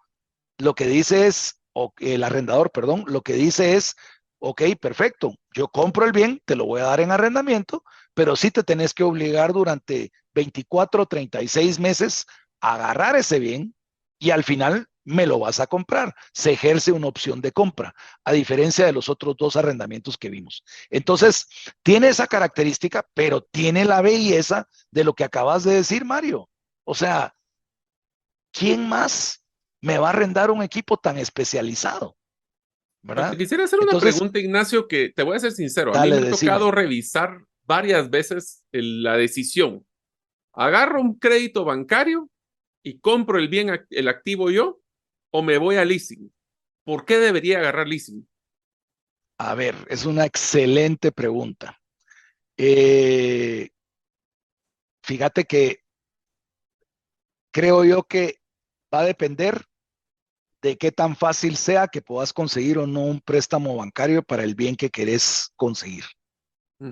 S3: lo que dice es, o el arrendador, perdón, lo que dice es, ok, perfecto, yo compro el bien, te lo voy a dar en arrendamiento, pero sí te tenés que obligar durante 24 o 36 meses a agarrar ese bien y al final me lo vas a comprar. Se ejerce una opción de compra, a diferencia de los otros dos arrendamientos que vimos. Entonces, tiene esa característica, pero tiene la belleza de lo que acabas de decir, Mario. O sea, ¿quién más me va a arrendar un equipo tan especializado?
S1: Pero te
S3: ¿Verdad?
S1: quisiera hacer una
S3: Entonces,
S1: pregunta, Ignacio, que te voy a ser sincero. A mí
S3: dale,
S1: me ha tocado
S3: decime.
S1: revisar varias veces la decisión. ¿Agarro un crédito bancario y compro el bien, el activo yo, o me voy a leasing? ¿Por qué debería agarrar leasing?
S3: A ver, es una excelente pregunta. Eh, Fíjate que creo yo que va a depender de qué tan fácil sea que puedas conseguir o no un préstamo bancario para el bien que querés conseguir.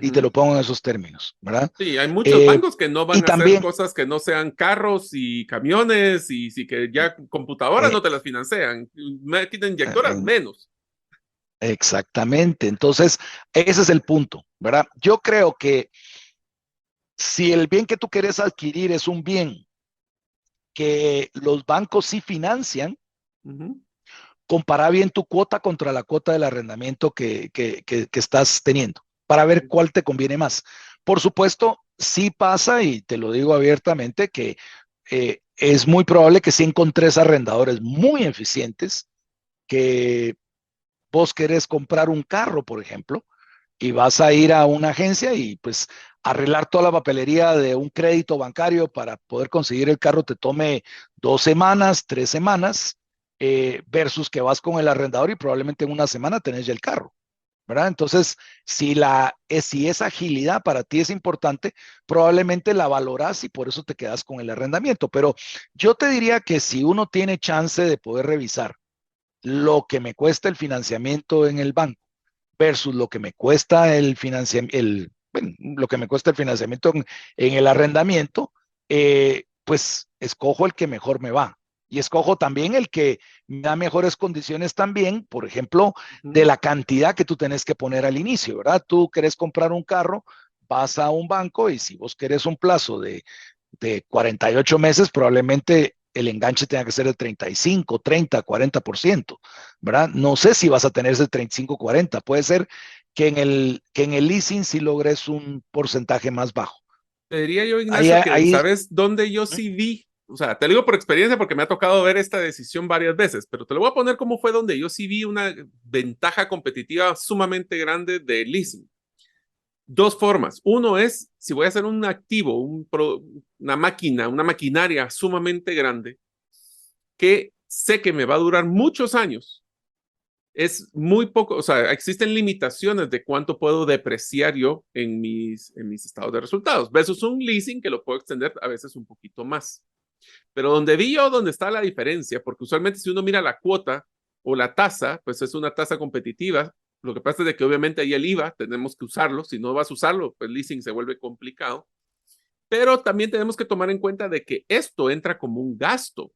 S3: Y te lo
S1: Ujú.
S3: pongo en esos términos, ¿verdad?
S1: Sí, hay muchos
S3: Eh,
S1: bancos que no
S3: y
S1: van a hacer
S3: también,
S1: cosas que no sean carros y camiones y si que ya computadoras
S3: eh,
S1: no te las financian. Máquina inyectoras
S3: eh,
S1: menos.
S3: exactamente, entonces ese es el punto, ¿verdad? Yo creo que si el bien que tú querés adquirir es un bien que los bancos sí financian,
S1: Ujú.
S3: compara bien tu cuota contra la cuota del arrendamiento que estás teniendo para ver cuál te conviene más. Por supuesto, sí pasa, y te lo digo abiertamente, que es muy probable que sí encontres arrendadores muy eficientes que vos querés comprar un carro, por ejemplo, y vas a ir a una agencia y pues arreglar toda la papelería de un crédito bancario para poder conseguir el carro te tome 2 semanas, 3 semanas, versus que vas con el arrendador y probablemente en una semana tenés ya el carro. ¿Verdad? Entonces, si esa agilidad para ti es importante, probablemente la valoras y por eso te quedas con el arrendamiento. Pero yo te diría que si uno tiene chance de poder revisar lo que me cuesta el financiamiento en el banco versus lo que me cuesta bueno, lo que me cuesta el financiamiento en el arrendamiento, pues escojo el que mejor me va. Y escojo también el que me da mejores condiciones también, por ejemplo, de
S1: Ujú.
S3: la cantidad que tú tenés que poner al inicio, ¿verdad? Tú querés comprar un carro, vas a un banco y si vos querés un plazo de 48 meses, probablemente el enganche tenga que ser de 35, 30, 40%, ¿verdad? No sé si vas a tener ese 35, 40. Puede ser que en el leasing sí logres un porcentaje más bajo.
S1: Te diría yo,
S3: Ahí,
S1: Ignacio, que
S3: ahí,
S1: sabes dónde yo sí vi, o sea, te lo digo por experiencia porque me ha tocado ver esta decisión varias veces, pero te lo voy a poner como fue donde yo sí vi una ventaja competitiva sumamente grande de leasing. Dos formas. Uno es, si voy a hacer un activo, una máquina, una maquinaria sumamente grande, que sé que me va a durar muchos años, es muy poco, o sea, existen limitaciones de cuánto puedo depreciar yo en mis estados de resultados, versus un leasing que lo puedo extender a veces un poquito más. Pero donde vi yo, donde está la diferencia, porque usualmente si uno mira la cuota o la tasa, pues es una tasa competitiva. Lo que pasa es de que obviamente ahí el IVA tenemos que usarlo. Si no vas a usarlo, pues leasing se vuelve complicado. Pero también tenemos que tomar en cuenta de que esto entra como un gasto.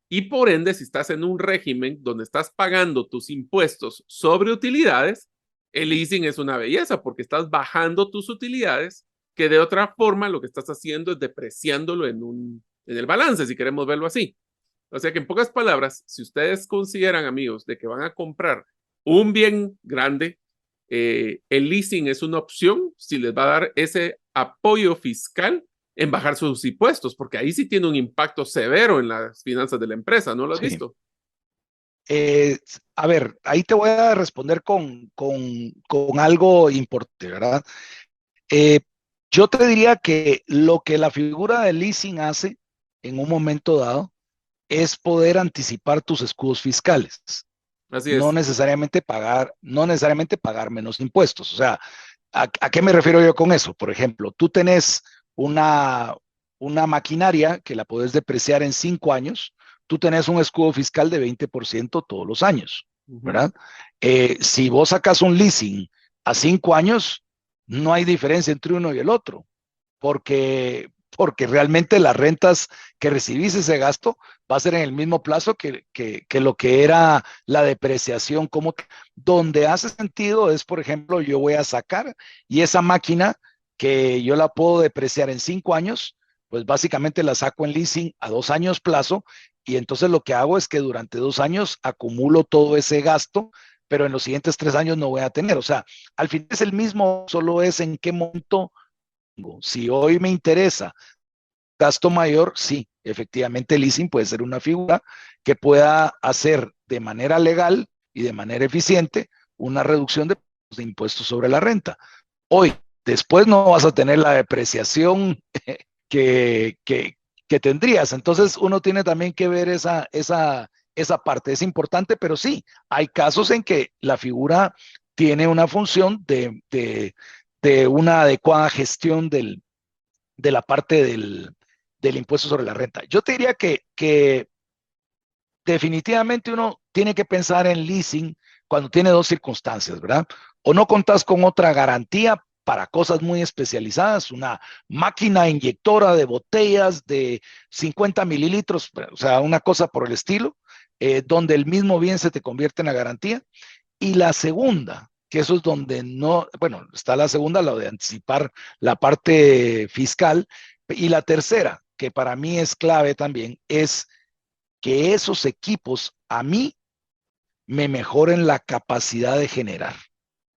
S1: Y por ende, si estás en un régimen donde estás pagando tus impuestos sobre utilidades, el leasing es una belleza porque estás bajando tus utilidades, que de otra forma lo que estás haciendo es depreciándolo en el balance, si queremos verlo así. O sea que en pocas palabras, si ustedes consideran, amigos, de que van a comprar un bien grande, el leasing es una opción si les va a dar ese apoyo fiscal en bajar sus impuestos, porque ahí sí tiene un impacto severo en las finanzas de la empresa, ¿no lo has
S3: sí.
S1: visto?
S3: Eh, a ver, ahí te voy a responder con algo importante, ¿verdad? Eh, yo te diría que lo que la figura de leasing hace en un momento dado es poder anticipar tus escudos fiscales.
S1: Así es.
S3: No necesariamente pagar menos impuestos. O sea, ¿A qué me refiero yo con eso? Por ejemplo, tú tenés una maquinaria que la puedes depreciar en 5 años, tú tenés un escudo fiscal de 20% todos los años, ¿verdad? Si vos sacas un leasing a 5 años, no hay diferencia entre uno y el otro, porque realmente las rentas que recibís ese gasto va a ser en el mismo plazo que lo que era la depreciación. Donde hace sentido es, por ejemplo, yo voy a sacar y esa máquina que yo la puedo depreciar en 5 años, pues básicamente la saco en leasing a 2 años plazo y entonces lo que hago es que durante 2 años acumulo todo ese gasto, pero en los siguientes 3 años no voy a tener. O sea, al final es el mismo, solo es en qué momento. Si hoy me interesa gasto mayor, sí, efectivamente el leasing puede ser una figura que pueda hacer de manera legal y de manera eficiente una reducción de impuestos sobre la renta. Hoy, después no vas a tener la depreciación que, que, que tendrías. Entonces uno tiene también que ver esa parte. Es importante, pero sí, hay casos en que la figura tiene una función de una adecuada gestión de la parte del impuesto sobre la renta. Yo te diría que definitivamente uno tiene que pensar en leasing cuando tiene dos circunstancias, ¿verdad? O no contás con otra garantía para cosas muy especializadas, una máquina inyectora de botellas de 50 mililitros, o sea, una cosa por el estilo, donde el mismo bien se te convierte en la garantía. Y la segunda, que eso es donde no, bueno, está la segunda, la de anticipar la parte fiscal. Y la tercera, que para mí es clave también, es que esos equipos a mí me mejoren la capacidad de generar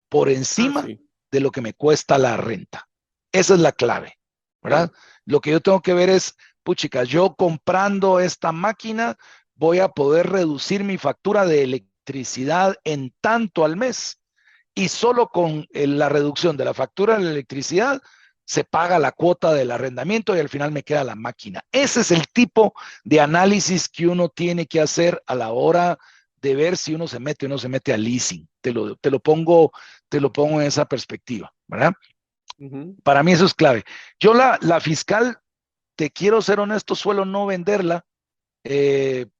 S3: por encima
S1: Sí,
S3: de lo que me cuesta la renta. Esa es la clave, ¿verdad?
S1: claro.
S3: Lo que yo tengo que ver es, puchica, yo comprando esta máquina voy a poder reducir mi factura de electricidad en tanto al mes y solo con la reducción de la factura de la electricidad se paga la cuota del arrendamiento y al final me queda la máquina. Ese es el tipo de análisis que uno tiene que hacer a la hora de ver si uno se mete o no se mete al leasing. Te lo pongo en esa perspectiva, ¿verdad?
S1: Ujú.
S3: Para mí eso es clave. Yo la fiscal, te quiero ser honesto, suelo no venderla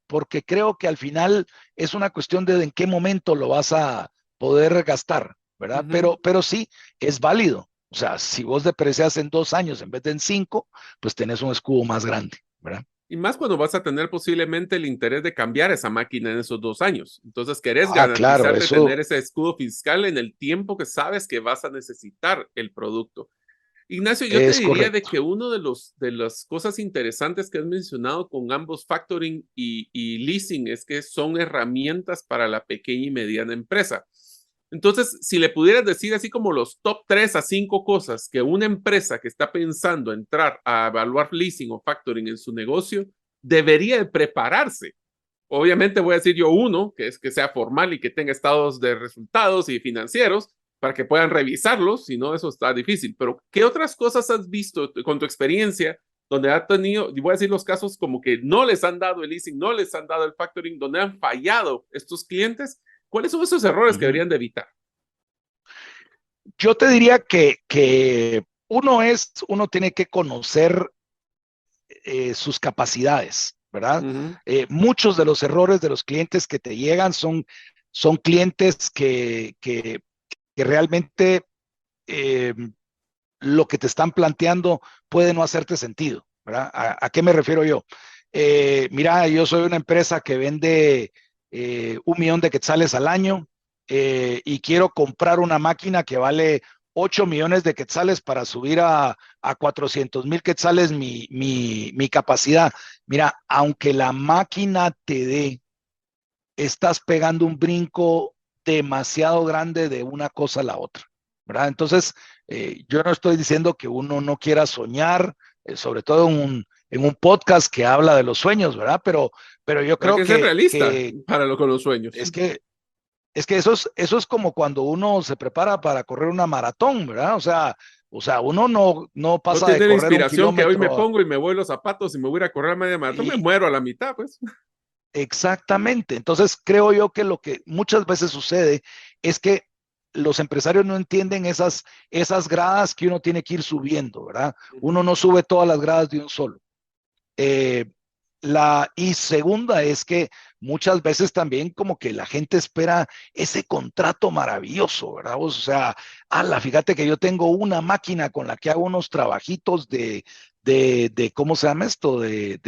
S3: porque creo que al final es una cuestión de en qué momento lo vas a poder gastar, ¿verdad?
S1: Ujú.
S3: Pero sí, es válido. O sea, si vos deprecias en 2 años en vez de en 5, pues tenés un escudo más grande, ¿verdad?
S1: Y más cuando vas a tener posiblemente el interés de cambiar esa máquina en esos 2 años. Entonces, querés
S3: Ah, claro,
S1: garantizarte tener
S3: eso,
S1: ese escudo fiscal en el tiempo que sabes que vas a necesitar el producto. Ignacio, yo te
S3: es
S1: diría de
S3: correcto.
S1: que uno de las cosas interesantes que has mencionado con ambos factoring y leasing es que son herramientas para la pequeña y mediana empresa. Entonces, si le pudieras decir así como los top 3 a 5 cosas que una empresa que está pensando entrar a evaluar leasing o factoring en su negocio debería de prepararse. Obviamente voy a decir yo uno, que es que sea formal y que tenga estados de resultados y financieros para que puedan revisarlos, si no, eso está difícil. Pero, ¿qué otras cosas has visto con tu experiencia donde ha tenido, y voy a decir los casos como que no les han dado el leasing, no les han dado el factoring, donde han fallado estos clientes? ¿Cuáles son esos errores que
S3: Ujú.
S1: deberían de evitar?
S3: Yo te diría que uno tiene que conocer sus capacidades, ¿verdad?
S1: Ujú.
S3: Muchos de los errores de los clientes que te llegan son clientes que realmente eh, lo que te están planteando puede no hacerte sentido, ¿verdad? ¿A qué me refiero yo? Mira, yo soy una empresa que vende 1 millón de quetzales al año y quiero comprar una máquina que vale 8 millones de quetzales para subir a 400,000 quetzales mi capacidad. Mira, aunque la máquina te dé, estás pegando un brinco demasiado grande de una cosa a la otra, ¿verdad? Entonces, yo no estoy diciendo que uno no quiera soñar, sobre todo en un podcast que habla de los sueños, ¿verdad? Pero yo
S1: Hay
S3: creo
S1: que ser
S3: que,
S1: realista
S3: que
S1: para con los sueños.
S3: es que, es que eso es como cuando uno se prepara para correr una maratón, ¿verdad? O sea, uno no
S1: No
S3: pasa de
S1: tiene la
S3: correr un
S1: inspiración que hoy me
S3: kilómetro.
S1: pongo y me voy los zapatos y me voy a ir a correr a media maratón, me
S3: Y,
S1: muero a la mitad, pues.
S3: exactamente. Entonces, creo yo que lo que muchas veces sucede es que los empresarios no entienden esas gradas que uno tiene que ir subiendo, ¿verdad? Uno no sube todas las gradas de un solo. Y segunda es que muchas veces también como que la gente espera ese contrato maravilloso, ¿verdad? O sea, fíjate que yo tengo una máquina con la que hago unos trabajitos de ¿cómo se llama esto? De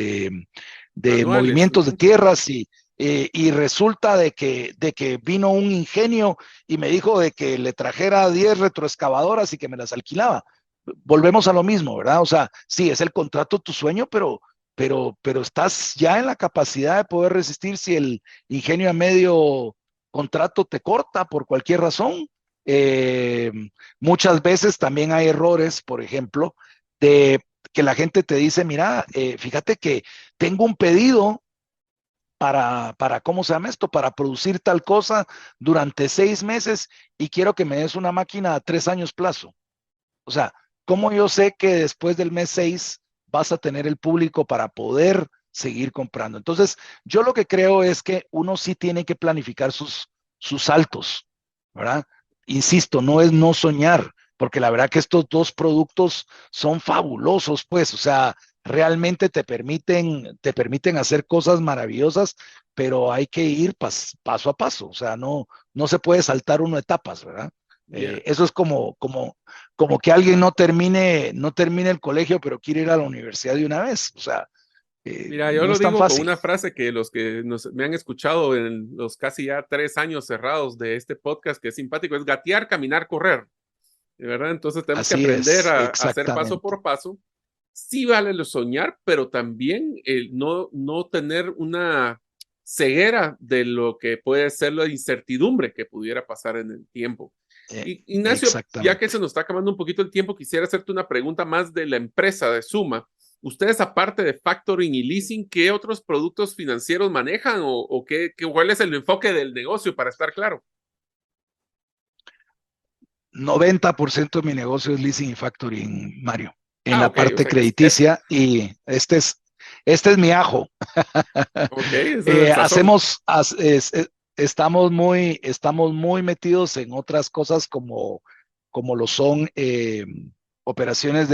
S1: Manuales.
S3: movimientos de tierras y resulta de que vino un ingenio y me dijo de que le trajera 10 retroexcavadoras y que me las alquilaba. Volvemos a lo mismo, ¿verdad? O sea, sí, es el contrato tu sueño, pero estás ya en la capacidad de poder resistir si el ingenio a medio contrato te corta por cualquier razón. Eh, Muchas veces también hay errores, por ejemplo, de que la gente te dice, mira, fíjate que tengo un pedido ¿cómo se llama esto? Para producir tal cosa durante 6 meses y quiero que me des una máquina a 3 años plazo. O sea, ¿cómo yo sé que después del mes 6 vas a tener el público para poder seguir comprando? Entonces, yo lo que creo es que uno sí tiene que planificar sus saltos, ¿verdad? Insisto, no es no soñar, porque la verdad que estos dos productos son fabulosos, pues, o sea, realmente te permiten hacer cosas maravillosas, pero hay que ir paso a paso, o sea, no se puede saltar uno etapas, ¿verdad?
S1: Yeah.
S3: Eso es como que alguien no termine el colegio, pero quiere ir a la universidad de una vez. O sea,
S1: Mira, yo
S3: no
S1: lo
S3: es tan
S1: digo con
S3: fácil.
S1: una frase que los que me han escuchado en los casi ya 3 años cerrados de este podcast, que es simpático, es gatear, caminar, correr, ¿verdad? Entonces tenemos que
S3: Así
S1: aprender
S3: es,
S1: a hacer paso
S3: exactamente.
S1: por paso. Sí vale lo soñar, pero también el no tener una ceguera de lo que puede ser la incertidumbre que pudiera pasar en el tiempo. Y, Ignacio, ya que
S3: Exactamente.
S1: se nos está acabando un poquito el tiempo, quisiera hacerte una pregunta más de la empresa de Suma. Ustedes, aparte de factoring y leasing, ¿qué otros productos financieros manejan o cuál es el enfoque del negocio para estar claro?
S3: 90% de mi negocio es leasing y factoring, Mario, en
S1: Ah,
S3: la
S1: ok, o
S3: parte
S1: sea, es
S3: crediticia y este es mi ajo.
S1: ok, ese es el sazón.
S3: Hacemos, estamos muy metidos en otras cosas como lo son operaciones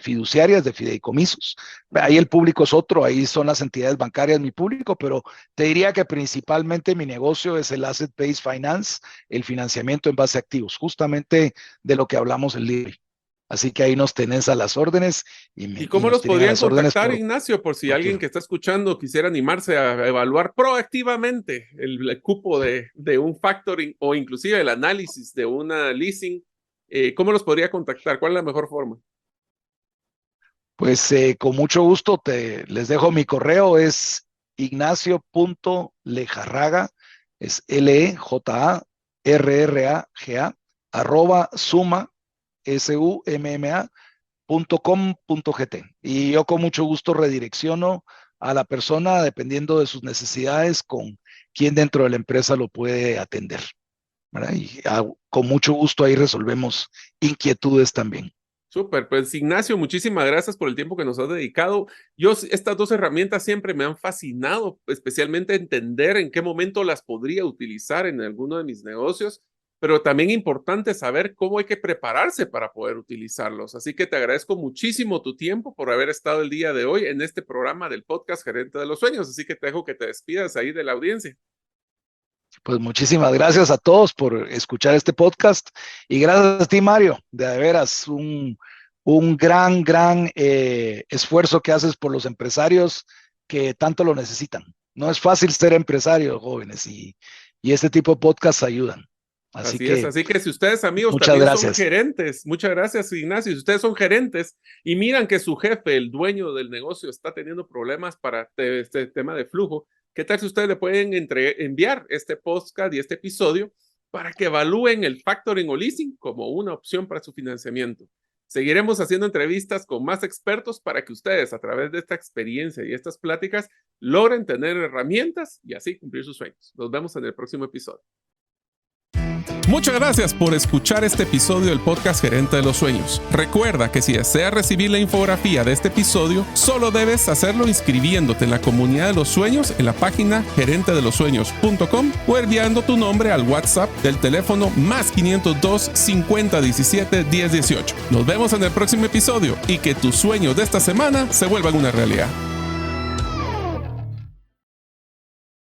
S3: fiduciarias, de fideicomisos. Ahí el público es otro, ahí son las entidades bancarias mi público, pero te diría que principalmente mi negocio es el Asset-Based Finance, el financiamiento en base a activos, justamente de lo que hablamos el día de hoy. Así que ahí nos tenés a las órdenes
S1: ¿Y
S3: y
S1: cómo
S3: nos
S1: los
S3: tienen a
S1: podrían
S3: las órdenes
S1: contactar,
S3: por
S1: Ignacio, por si alguien
S3: cualquier.
S1: que está escuchando quisiera animarse a evaluar proactivamente el cupo de un factoring o inclusive el análisis de una leasing? ¿Cómo los podría contactar? ¿Cuál es la mejor forma?
S3: Pues con mucho gusto les dejo mi correo, es ignacio.lejarraga, es LEJARRRAGA, @summa, SUMMA.com.gt. Y yo con mucho gusto redirecciono a la persona dependiendo de sus necesidades con quién dentro de la empresa lo puede atender, ¿verdad? Y con mucho gusto ahí resolvemos inquietudes también.
S1: Súper, pues Ignacio, muchísimas gracias por el tiempo que nos has dedicado. Estas dos herramientas siempre me han fascinado, especialmente entender en qué momento las podría utilizar en alguno de mis negocios, pero también importante saber cómo hay que prepararse para poder utilizarlos. Así que te agradezco muchísimo tu tiempo por haber estado el día de hoy en este programa del podcast Gerente de los Sueños. Así que te dejo que te despidas ahí de la audiencia.
S3: Pues muchísimas gracias a todos por escuchar este podcast y gracias a ti, Mario, de veras un gran esfuerzo que haces por los empresarios que tanto lo necesitan. No es fácil ser empresario, jóvenes, y este tipo de podcasts ayudan. Así
S1: Así es,
S3: que
S1: así que si ustedes amigos
S3: muchas
S1: también son
S3: gracias.
S1: gerentes, muchas gracias Ignacio, si ustedes son gerentes y miran que su jefe, el dueño del negocio, está teniendo problemas para este tema de flujo, ¿qué tal si ustedes le pueden enviar este podcast y este episodio para que evalúen el factoring o leasing como una opción para su financiamiento? Seguiremos haciendo entrevistas con más expertos para que ustedes, a través de esta experiencia y estas pláticas, logren tener herramientas y así cumplir sus sueños. Nos vemos en el próximo episodio.
S2: Muchas gracias por escuchar este episodio del podcast Gerente de los Sueños. Recuerda que si deseas recibir la infografía de este episodio, solo debes hacerlo inscribiéndote en la comunidad de los sueños en la página gerentedelosueños.com o enviando tu nombre al WhatsApp del teléfono más 502 50 17 10 18. Nos vemos en el próximo episodio y que tus sueños de esta semana se vuelvan una realidad.